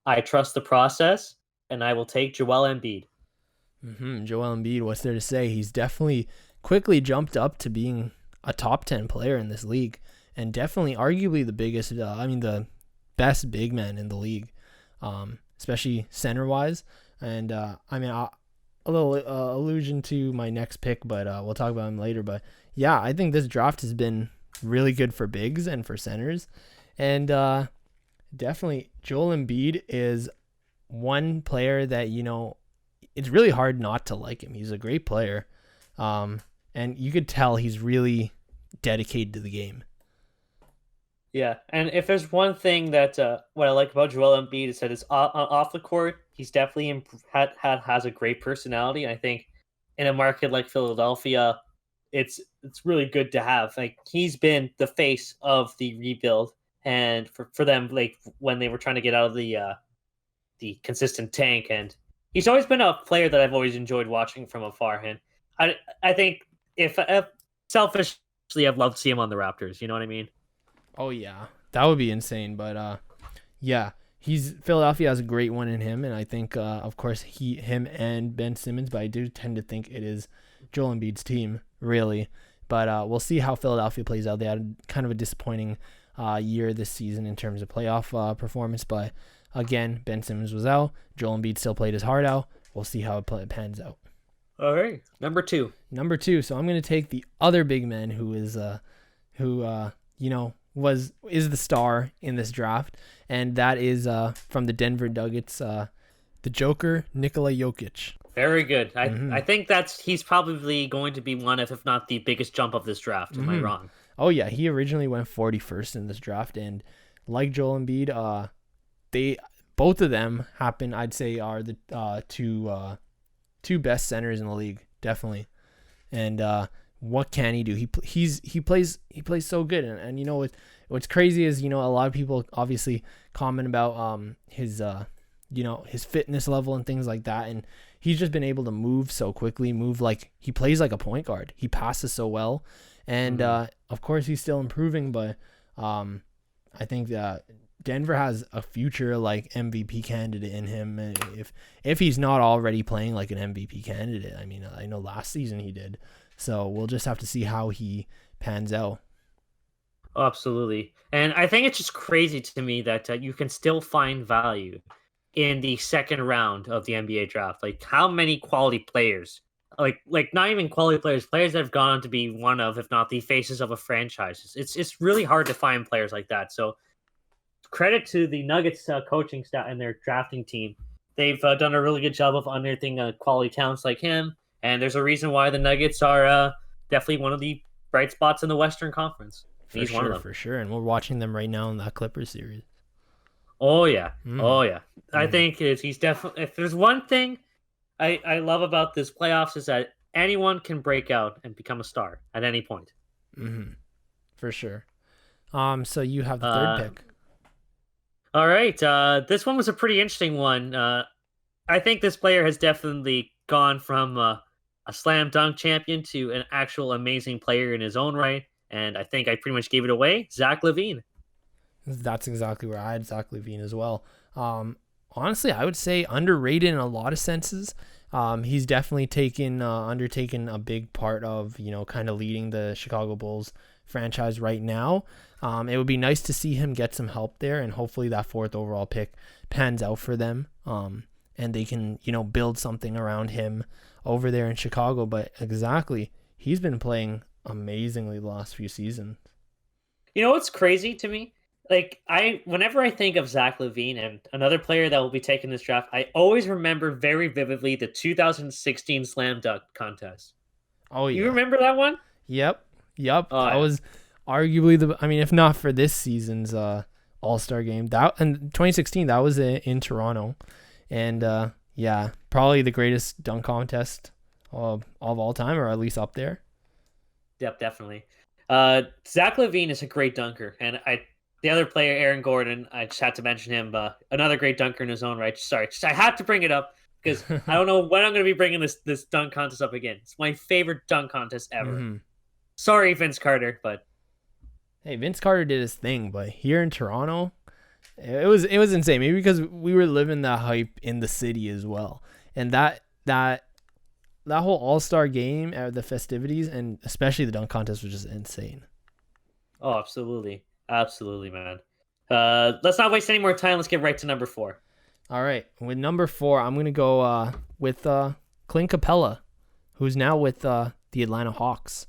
I trust the process, and I will take Joel Embiid. Joel Embiid, what's there to say? He's definitely quickly jumped up to being a top 10 player in this league, and definitely arguably the biggest, the best big man in the league. Especially center-wise, and a little allusion to my next pick, but we'll talk about him later. But yeah, I think this draft has been really good for bigs and for centers, and definitely Joel Embiid is one player that it's really hard not to like him. He's a great player, and you could tell he's really dedicated to the game. Yeah, and if there's one thing that what I like about Joel Embiid is that it's off the court, he's definitely has a great personality. And I think in a market like Philadelphia, it's really good to have. Like, he's been the face of the rebuild, and for them, like when they were trying to get out of the consistent tank, and he's always been a player that I've always enjoyed watching from afar. And I think if selfishly, I'd love to see him on the Raptors. You know what I mean? Oh yeah, that would be insane. But yeah, Philadelphia has a great one in him, and I think of course him and Ben Simmons. But I do tend to think it is Joel Embiid's team, really. But we'll see how Philadelphia plays out. They had kind of a disappointing year this season in terms of playoff performance. But again, Ben Simmons was out. Joel Embiid still played his heart out. We'll see how it pans out. All right, number two. So I'm going to take the other big man who is is the star in this draft, and that is from the Denver Nuggets, the Joker, Nikola Jokic. Very good. I think he's probably going to be one of, if not the biggest jump of this draft. Am I wrong? Oh yeah, he originally went 41st in this draft, and like Joel Embiid, both of them happen, I'd say, are the two best centers in the league, definitely. And what can he do? He plays so good, and what's crazy is a lot of people obviously comment about his fitness level and things like that, and he's just been able to move so quickly, like he plays like a point guard. He passes so well, and of course he's still improving, but I think that Denver has a future like MVP candidate in him, if he's not already playing like an MVP candidate. I mean, I know last season he did. So we'll just have to see how he pans out. Oh, absolutely. And I think it's just crazy to me that you can still find value in the second round of the NBA draft. Like, how many quality players, like not even quality players, players that have gone on to be one of, if not the faces of a franchise. It's really hard to find players like that. So credit to the Nuggets coaching staff and their drafting team. They've done a really good job of unearthing quality talents like him. And there's a reason why the Nuggets are definitely one of the bright spots in the Western Conference. He's one of them. For sure. And we're watching them right now in that Clippers series. Oh yeah. Oh yeah. I think he's definitely, if there's one thing I love about this playoffs is that anyone can break out and become a star at any point. For sure. So you have the third pick. All right. This one was a pretty interesting one. I think this player has definitely gone from a slam dunk champion to an actual amazing player in his own right. And I think I pretty much gave it away. Zach Levine. That's exactly where I had Zach Levine as well. Honestly, I would say underrated in a lot of senses. He's definitely undertaken a big part of, kind of leading the Chicago Bulls franchise right now. It would be nice to see him get some help there, and hopefully that 4th overall pick pans out for them. And they can, build something around him over there in Chicago. But exactly, he's been playing amazingly the last few seasons. You know what's crazy to me? Like, whenever I think of Zach Levine and another player that will be taking this draft, I always remember very vividly the 2016 Slam Dunk contest. Oh, yeah. You remember that one? Yep. Oh, that was arguably if not for this season's All-Star game, in 2016, that was in Toronto. And probably the greatest dunk contest of all time, or at least up there. Yep, definitely. Zach Levine is a great dunker, and the other player, Aaron Gordon, I just had to mention him. Another great dunker in his own right. Sorry, I had to bring it up because I don't know when I'm going to be bringing this dunk contest up again. It's my favorite dunk contest ever. Sorry, Vince Carter, but hey, Vince Carter did his thing, but here in Toronto, it was insane. Maybe because we were living that hype in the city as well, and that whole All-Star game, the festivities, and especially the dunk contest was just insane. Oh, absolutely. Absolutely, man. Let's not waste any more time. Let's get right to number 4. All right. With number 4, I'm going to go with Clint Capella, who's now with the Atlanta Hawks,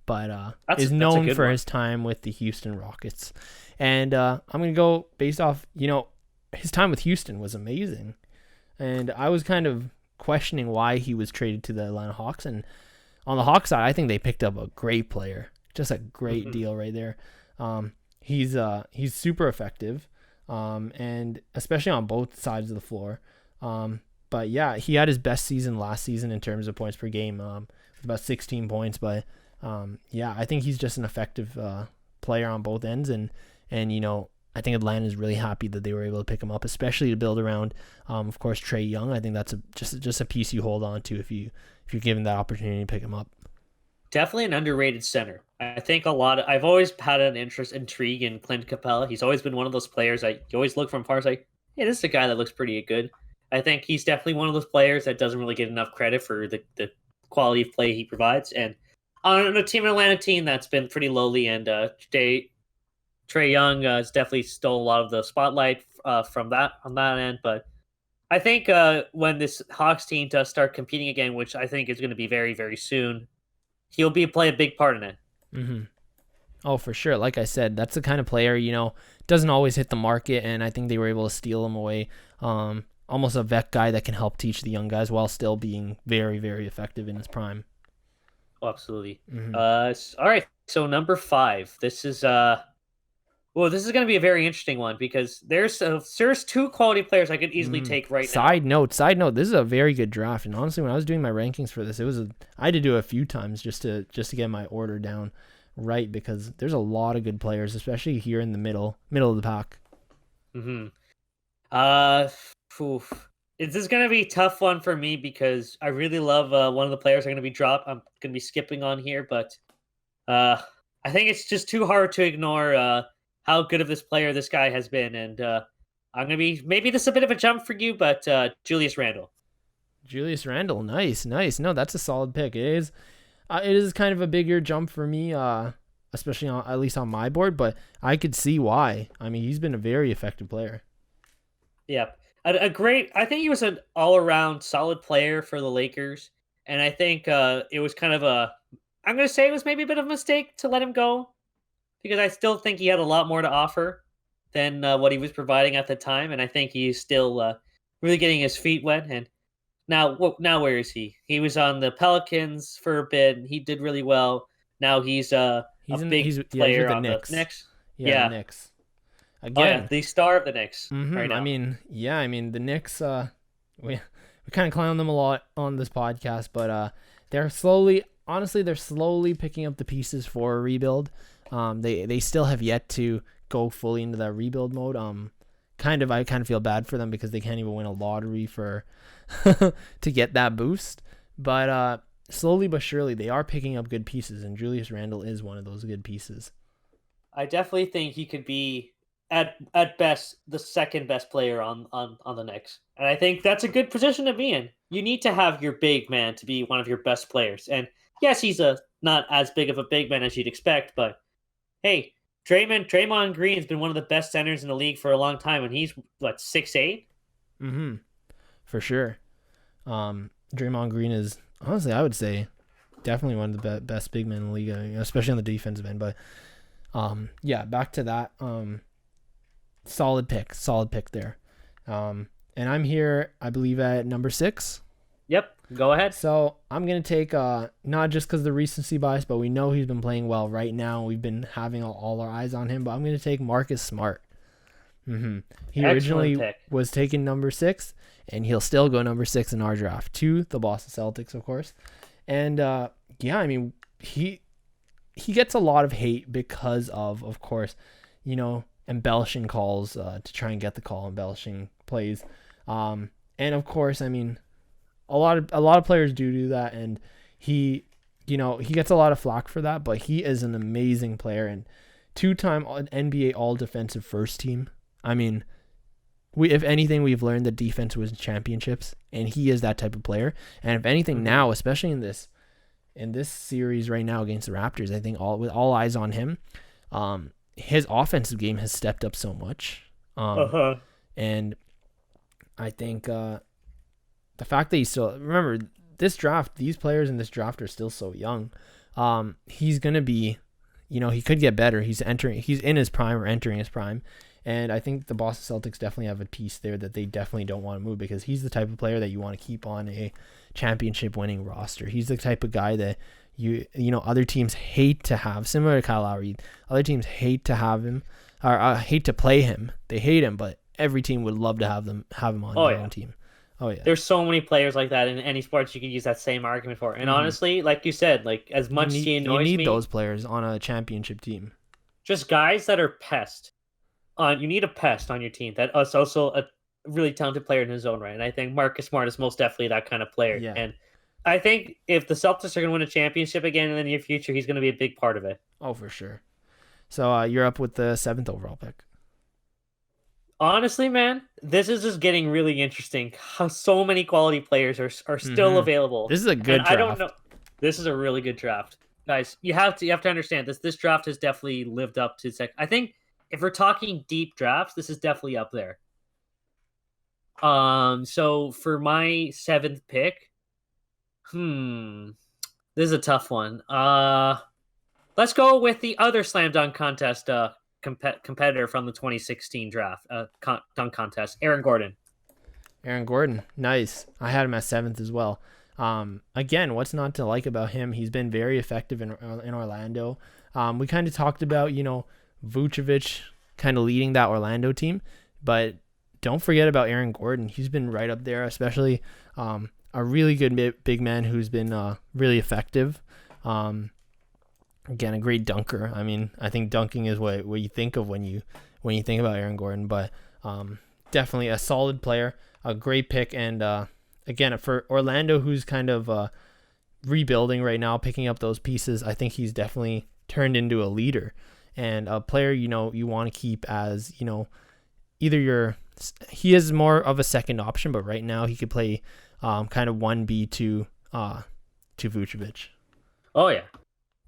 but is known for his time with the Houston Rockets. And I'm going to go based off, his time with Houston was amazing. And I was kind of questioning why he was traded to the Atlanta Hawks. And on the Hawks side, I think they picked up a great player. Just a great deal right there. He's super effective, and especially on both sides of the floor. But yeah, he had his best season last season in terms of points per game, with about 16 points. But I think he's just an effective player on both ends, and I think Atlanta is really happy that they were able to pick him up, especially to build around, of course, Trae Young. I think that's just a piece you hold on to if you're given that opportunity to pick him up. Definitely an underrated center. I think I've always had an intrigue in Clint Capella. He's always been one of those players you always look from far as like, hey, this is a guy that looks pretty good. I think he's definitely one of those players that doesn't really get enough credit for the quality of play he provides. And on an Atlanta team that's been pretty lowly, and Trae Young has definitely stole a lot of the spotlight on that end. But I think when this Hawks team does start competing again, which I think is going to be very, very soon, he'll play a big part in it. Oh, for sure. Like I said, that's the kind of player, doesn't always hit the market, and I think they were able to steal him away. Almost a vet guy that can help teach the young guys while still being very, very effective in his prime. Oh, absolutely. All right. So number 5. This is going to be a very interesting one because there's 2 quality players I could easily take right now. Side note, this is a very good draft. And honestly, when I was doing my rankings for this, I had to do it a few times just to get my order down right, because there's a lot of good players, especially here in the middle of the pack. This is going to be a tough one for me because I really love one of the players are going to be dropped. I'm going to be skipping on here, but I think it's just too hard to ignore how good of this guy has been. And I'm going to be, maybe this is a bit of a jump for you, but Julius Randle. Julius Randle, nice. No, that's a solid pick. It is. It is kind of a bigger jump for me, especially at least on my board, but I could see why. I mean, he's been a very effective player. Yep. I think he was an all-around solid player for the Lakers, and I think it was kind of I'm going to say it was maybe a bit of a mistake to let him go, because I still think he had a lot more to offer than what he was providing at the time, and I think he's still really getting his feet wet. And now where is he? He was on the Pelicans for a bit, and he did really well. Now he's a big player the on Knicks. the Knicks. Yeah, the Knicks. Again, oh, yeah, the star of the Knicks right now. I mean, the Knicks, we kind of clown them a lot on this podcast, but they're slowly picking up the pieces for a rebuild. They still have yet to go fully into that rebuild mode. I kind of feel bad for them because they can't even win a lottery for to get that boost. But slowly but surely, they are picking up good pieces, and Julius Randle is one of those good pieces. I definitely think he could be at best the second best player on the Knicks, and I think that's a good position to be in. You need to have your big man to be one of your best players, and yes, he's not as big of a big man as you'd expect, but hey, Draymond Green's been one of the best centers in the league for a long time, and he's 6'8". For sure. Draymond Green is honestly, I would say, definitely one of the best big men in the league, especially on the defensive end. But yeah, back to that. Solid pick there. And I'm here, I believe, at number 6. Yep, go ahead. So I'm going to take, not just because of the recency bias, but we know he's been playing well right now. We've been having all our eyes on him, but I'm going to take Marcus Smart. He originally was taken number 6, and he'll still go number 6 in our draft to the Boston Celtics, of course. And yeah, I mean, he gets a lot of hate because of course, embellishing calls to try and get the call, embellishing plays. And of course, I mean, a lot of players do that, and he gets a lot of flack for that, but he is an amazing player and 2-time NBA all defensive first team. I mean, if anything, we've learned that defense wins championships, and he is that type of player. And if anything now, especially in this series right now against the Raptors, I think with all eyes on him, his offensive game has stepped up so much. And I think the fact that he's still, remember, these players in this draft are still so young. He's going to be, he could get better. He's in his prime or entering his prime. And I think the Boston Celtics definitely have a piece there that they definitely don't want to move, because he's the type of player that you want to keep on a championship winning roster. He's the type of guy that other teams hate to have, similar to Kyle Lowry. Other teams hate to have him, or hate to play him. They hate him, but every team would love to have him on their own team. Oh yeah. There's so many players like that in any sports you could use that same argument for. And honestly, like you said, as much as he annoys me, you need those players on a championship team. Just guys that are pests. You need a pest on your team that is also a really talented player in his own right. And I think Marcus Smart is most definitely that kind of player. Yeah. And I think if the Celtics are going to win a championship again in the near future, he's going to be a big part of it. Oh, for sure. So you're up with the 7th overall pick. Honestly, man, this is just getting really interesting. How so many quality players are still available. This is a good draft. I don't know. This is a really good draft, guys. You have to understand this. This draft has definitely lived up to I think if we're talking deep drafts, this is definitely up there. So for my 7th pick, this is a tough one. Let's go with the other slam dunk contest competitor from the 2016 draft dunk contest, Aaron Gordon. Aaron Gordon, nice. I had him at 7th as well. Again, what's not to like about him? He's been very effective in Orlando. We kind of talked about, Vucevic kind of leading that Orlando team, but don't forget about Aaron Gordon. He's been right up there, especially a really good big man who's been really effective. Again, a great dunker. I mean, I think dunking is what you think of when you think about Aaron Gordon, but definitely a solid player, a great pick, and again, for Orlando, who's kind of rebuilding right now, picking up those pieces, I think he's definitely turned into a leader and a player you want to keep as either he is more of a second option, but right now he could play kind of 1B to Vucevic. Oh yeah,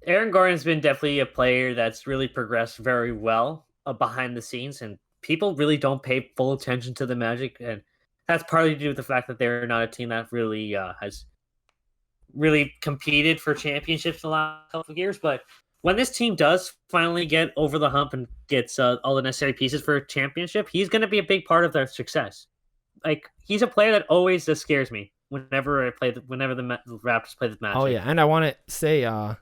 Aaron Gordon's been definitely a player that's really progressed very well behind the scenes, and people really don't pay full attention to the Magic, and that's partly due to the fact that they're not a team that really has really competed for championships the last couple of years. But when this team does finally get over the hump and gets all the necessary pieces for a championship, he's going to be a big part of their success. Like, he's a player that always just scares me whenever whenever the Raptors play the Magic. Oh yeah, and I want to say I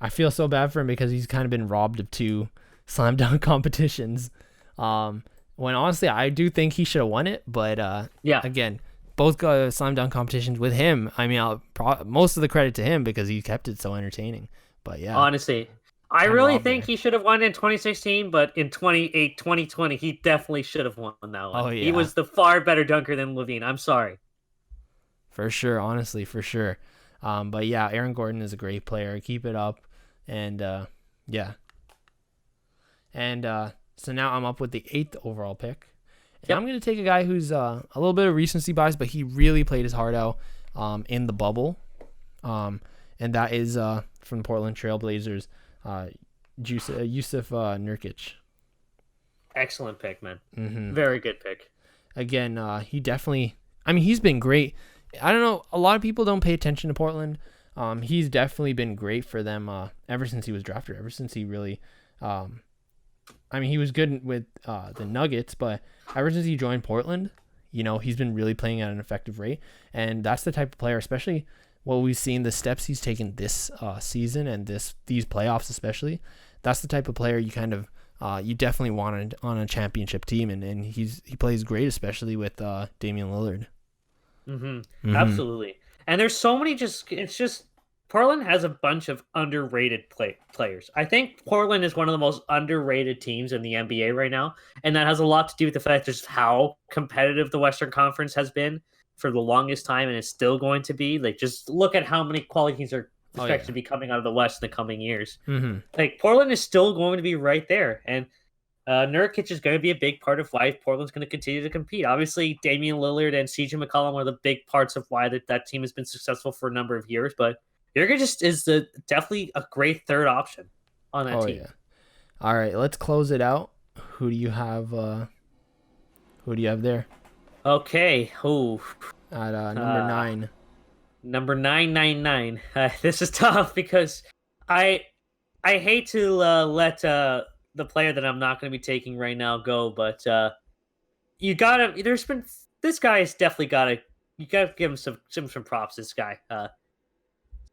feel so bad for him because he's kind of been robbed of 2 slam dunk competitions. When honestly, I do think he should have won it, but yeah, again, both slam dunk competitions with him. I mean, most of the credit to him because he kept it so entertaining. But yeah, honestly, I really think he should have won in 2016, but in 2020, he definitely should have won that one. Oh yeah, he was the far better dunker than Levine. I'm sorry. For sure, honestly, for sure. But yeah, Aaron Gordon is a great player. Keep it up. And yeah. And so now I'm up with the 8th overall pick. And I'm going to take a guy who's a little bit of recency bias, but he really played his heart out in the bubble. And that is from the Portland Trailblazers, Jusuf Nurkic. Excellent pick, man. Mm-hmm. Very good pick. Again, he definitely, I mean, he's been great. I don't know, a lot of people don't pay attention to Portland. He's definitely been great for them ever since he was drafted, ever since he really, I mean, he was good with the Nuggets, but ever since he joined Portland, you know, he's been really playing at an effective rate. And that's the type of player, especially what we've seen, the steps he's taken this season and these playoffs especially. That's the type of player you kind of, you definitely want on a championship team. And he plays great, especially with Damian Lillard. Mm-hmm. Absolutely. And there's so many it's just Portland has a bunch of underrated players. I think Portland is one of the most underrated teams in the NBA right now, and that has a lot to do with the fact just how competitive the Western Conference has been for the longest time, and it's still going to be. Like, just look at how many quality teams are expected to be coming out of the West in the coming years. Mm-hmm. Like, Portland is still going to be right there, and Nurkic is going to be a big part of why Portland's going to continue to compete. Obviously, Damian Lillard and CJ McCollum are the big parts of why that team has been successful for a number of years, but Nurkic just is definitely a great third option on that team. Yeah. All right, let's close it out. Who do you have there? Okay. Ooh. At number 9. Number 999. This is tough because I hate to let the player that I'm not going to be taking right now go, but you gotta. This guy has definitely you gotta give him some props. This guy,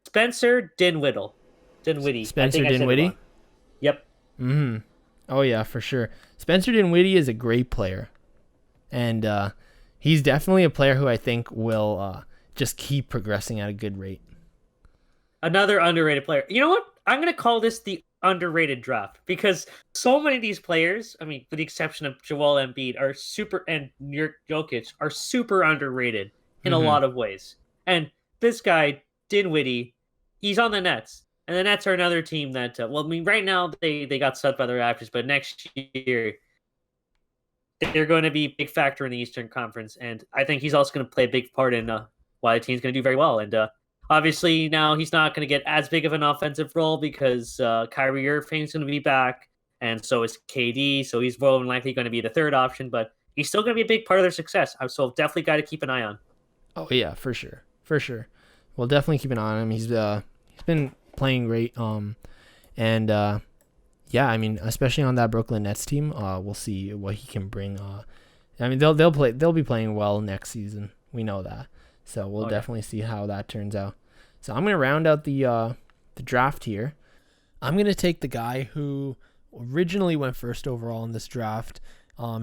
Spencer Dinwiddle. Spencer Dinwiddie? Yep. Mm-hmm. Oh, yeah, for sure. Spencer Dinwiddie is a great player. And he's definitely a player who I think will just keep progressing at a good rate. Another underrated player. You know what? I'm going to call this the underrated draft because so many of these players, I mean, with the exception of Joel Embiid, and Jokic, are super underrated in a lot of ways. And this guy, Dinwiddie, he's on the Nets, and the Nets are another team that, right now they got swept by the Raptors, but next year they're going to be a big factor in the Eastern Conference, and I think he's also going to play a big part in why the team's going to do very well. And obviously now he's not going to get as big of an offensive role because Kyrie Irving's going to be back, and so is KD, so he's more than likely going to be the third option, but he's still going to be a big part of their success. So definitely got to keep an eye on. Oh yeah, for sure. We'll definitely keep an eye on him. He's been playing great. Yeah, I mean, especially on that Brooklyn Nets team, we'll see what he can bring. I mean, they'll be playing well next season. We know that. So we'll definitely see how that turns out. So I'm gonna round out the draft here. I'm gonna take the guy who originally went first overall in this draft.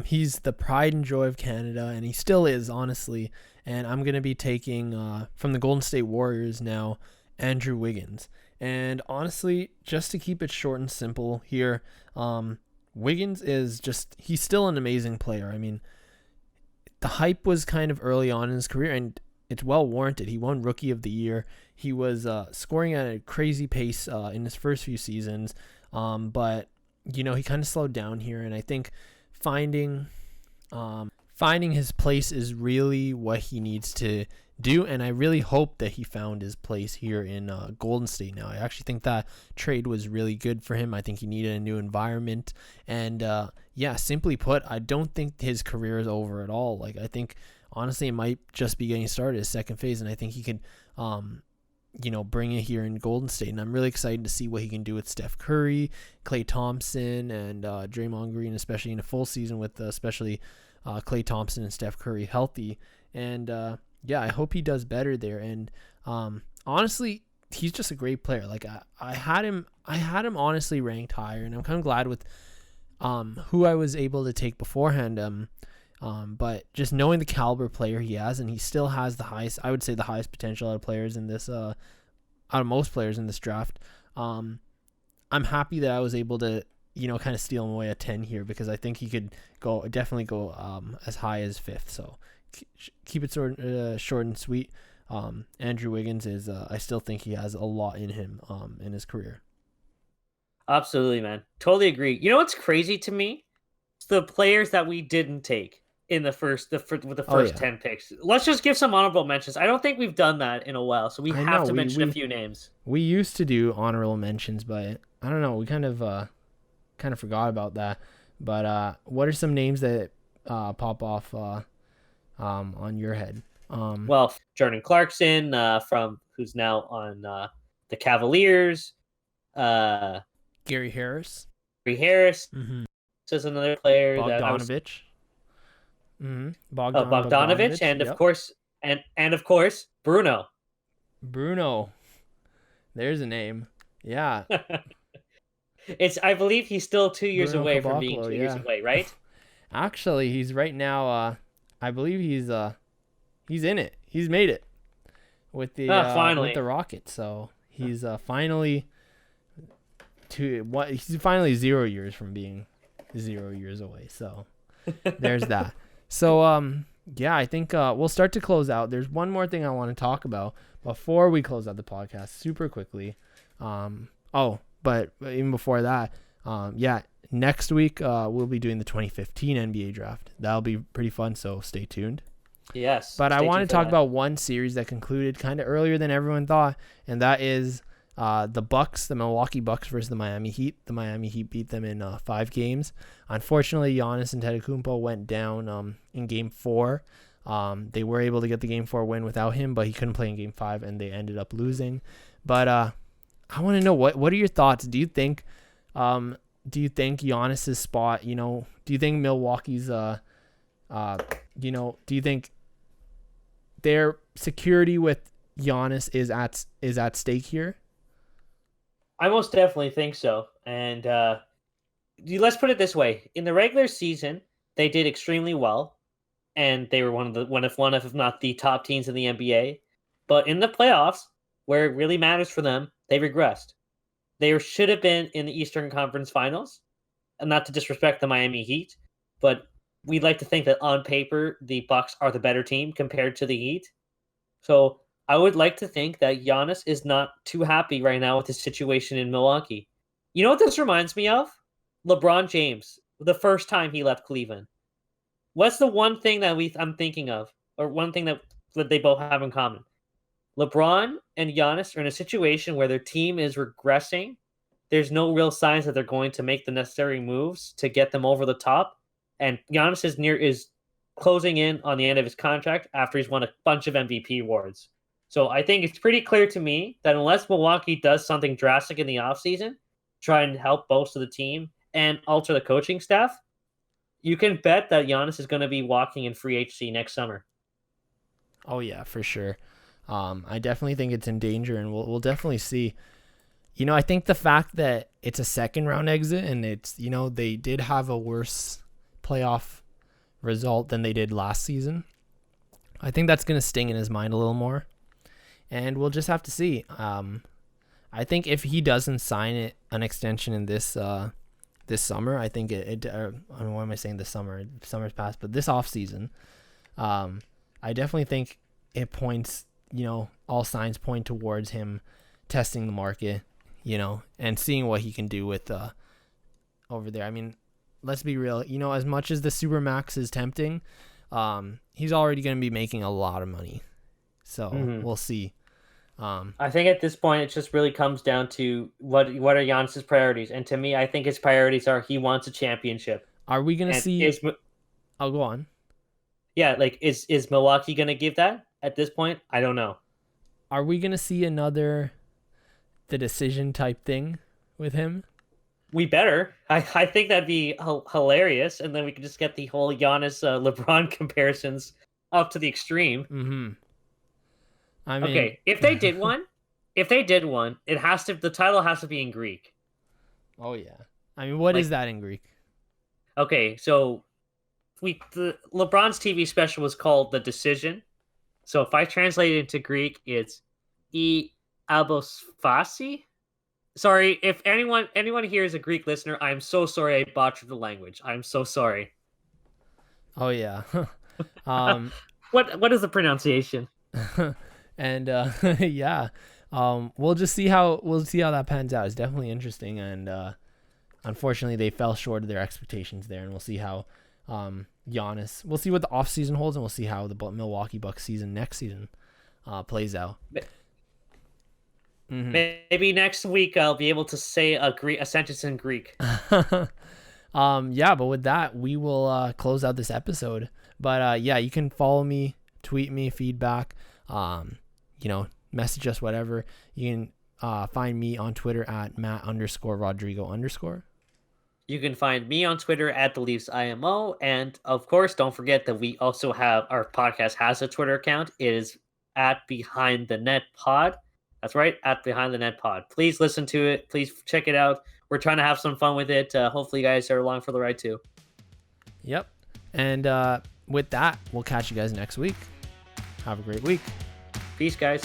He's the pride and joy of Canada, and he still is, honestly. And I'm going to be taking, from the Golden State Warriors now, Andrew Wiggins. And honestly, just to keep it short and simple here, Wiggins he's still an amazing player. I mean, the hype was kind of early on in his career, and it's well warranted. He won Rookie of the Year. He was scoring at a crazy pace in his first few seasons. But, you know, he kind of slowed down here, and I think finding his place is really what he needs to do, and I really hope that he found his place here in Golden State now. I actually think that trade was really good for him. I think he needed a new environment, and simply put, I don't think his career is over at all. Like, I think honestly it might just be getting started, his second phase, and I think he could bring it here in Golden State, and I'm really excited to see what he can do with Steph Curry, Klay Thompson, and Draymond Green, especially in a full season with especially Klay Thompson and Steph Curry healthy. And I hope he does better there. And honestly, he's just a great player. Like, I had him honestly ranked higher, and I'm kind of glad with who I was able to take beforehand. But just knowing the caliber player he has, and he still has the highest potential out of players in this, out of most players in this draft. I'm happy that I was able to, kind of steal him away at 10 here, because I think he could definitely go as high as 5th. So keep it short and sweet. Andrew Wiggins is, I still think he has a lot in him in his career. Absolutely, man. Totally agree. You know what's crazy to me? It's the players that we didn't take in the first 10 picks. Let's just give some honorable mentions. I don't think we've done that in a while, so we have to mention a few names. We used to do honorable mentions, but I don't know. We kind of forgot about that. But what are some names that pop off on your head? Well, Jordan Clarkson, from who's now on the Cavaliers. Gary Harris. Mm-hmm. This is another player. Bogdanovich. Bogdanovich, and of course, and of course, Bruno. There's a name. Yeah. I believe he's still 2 years Bruno away Caboclo, from being 2 years away, right? Actually, he's right now. I believe he's in it. He's made it with the with the Rockets. So he's finally he's finally 0 years from being 0 years away. So there's that. So I think we'll start to close out. There's one more thing I want to talk about before we close out the podcast super quickly. But even before that, next week we'll be doing the 2015 NBA draft. That'll be pretty fun, so stay tuned. Yes. But I want to talk about one series that concluded kind of earlier than everyone thought, and that is the Milwaukee Bucks versus the Miami Heat. The Miami Heat beat them in 5 games. Unfortunately, Giannis Antetokounmpo went down in Game 4. They were able to get the Game 4 win without him, but he couldn't play in Game 5, and they ended up losing. But I want to know what are your thoughts? Do you think Giannis's spot? Do you think Milwaukee's do you think their security with Giannis is at stake here? I most definitely think so. And let's put it this way: in the regular season, they did extremely well, and they were one of if not the top teams in the NBA. But in the playoffs, where it really matters for them, they regressed. They should have been in the Eastern Conference Finals, and not to disrespect the Miami Heat, but we'd like to think that on paper the Bucks are the better team compared to the Heat. So I would like to think that Giannis is not too happy right now with his situation in Milwaukee. You know what this reminds me of? LeBron James, the first time he left Cleveland. What's the one thing that I'm thinking of, or one thing that they both have in common? LeBron and Giannis are in a situation where their team is regressing. There's no real signs that they're going to make the necessary moves to get them over the top. And Giannis is closing in on the end of his contract after he's won a bunch of MVP awards. So I think it's pretty clear to me that unless Milwaukee does something drastic in the offseason, try and help bolster the team and alter the coaching staff, you can bet that Giannis is going to be walking in free agency next summer. Oh, yeah, for sure. I definitely think it's in danger, and we'll definitely see. I think the fact that it's a second round exit and it's, they did have a worse playoff result than they did last season. I think that's going to sting in his mind a little more, and we'll just have to see. I think if he doesn't sign an extension in this summer, I think I don't know, why am I saying this summer? Summer's passed, but this off season, I definitely think it points. All signs point towards him testing the market, and seeing what he can do with over there. I mean, let's be real. As much as the Supermax is tempting, he's already going to be making a lot of money. So we'll see. I think at this point it just really comes down to what are Giannis's priorities, and to me, I think his priorities are he wants a championship. Are we gonna see? I'll go on. Yeah, like is Milwaukee gonna give that at this point? I don't know. Are we gonna see another the decision type thing with him? We better. I think that'd be hilarious, and then we could just get the whole Giannis LeBron comparisons up to the extreme. Mm-hmm. I mean, okay, if they did one, the title has to be in Greek. Oh yeah. I mean, what is that in Greek? Okay, so the LeBron's TV special was called The Decision. So if I translate it into Greek, it's E Abosphasi. Sorry, if anyone here is a Greek listener, I'm so sorry I botched the language. I'm so sorry. Oh yeah. What is the pronunciation? And yeah, we'll see how that pans out. It's definitely interesting, and unfortunately, they fell short of their expectations there. And we'll see how Giannis. We'll see what the offseason holds, and we'll see how the Milwaukee Bucks season next season plays out. Maybe next week I'll be able to say a sentence in Greek. Yeah, but with that, we will close out this episode. But yeah, you can follow me, tweet me feedback. Message us, whatever. You can find me on Twitter at Matt_Rodrigo_. You can find me on Twitter at TheLeafsIMO. And of course, don't forget that we also have our podcast has a Twitter account. It is at Behind the Net Pod. That's right, at Behind the Net Pod. Please listen to it. Please check it out. We're trying to have some fun with it. Hopefully, you guys are along for the ride too. Yep. And with that, we'll catch you guys next week. Have a great week. Peace, guys.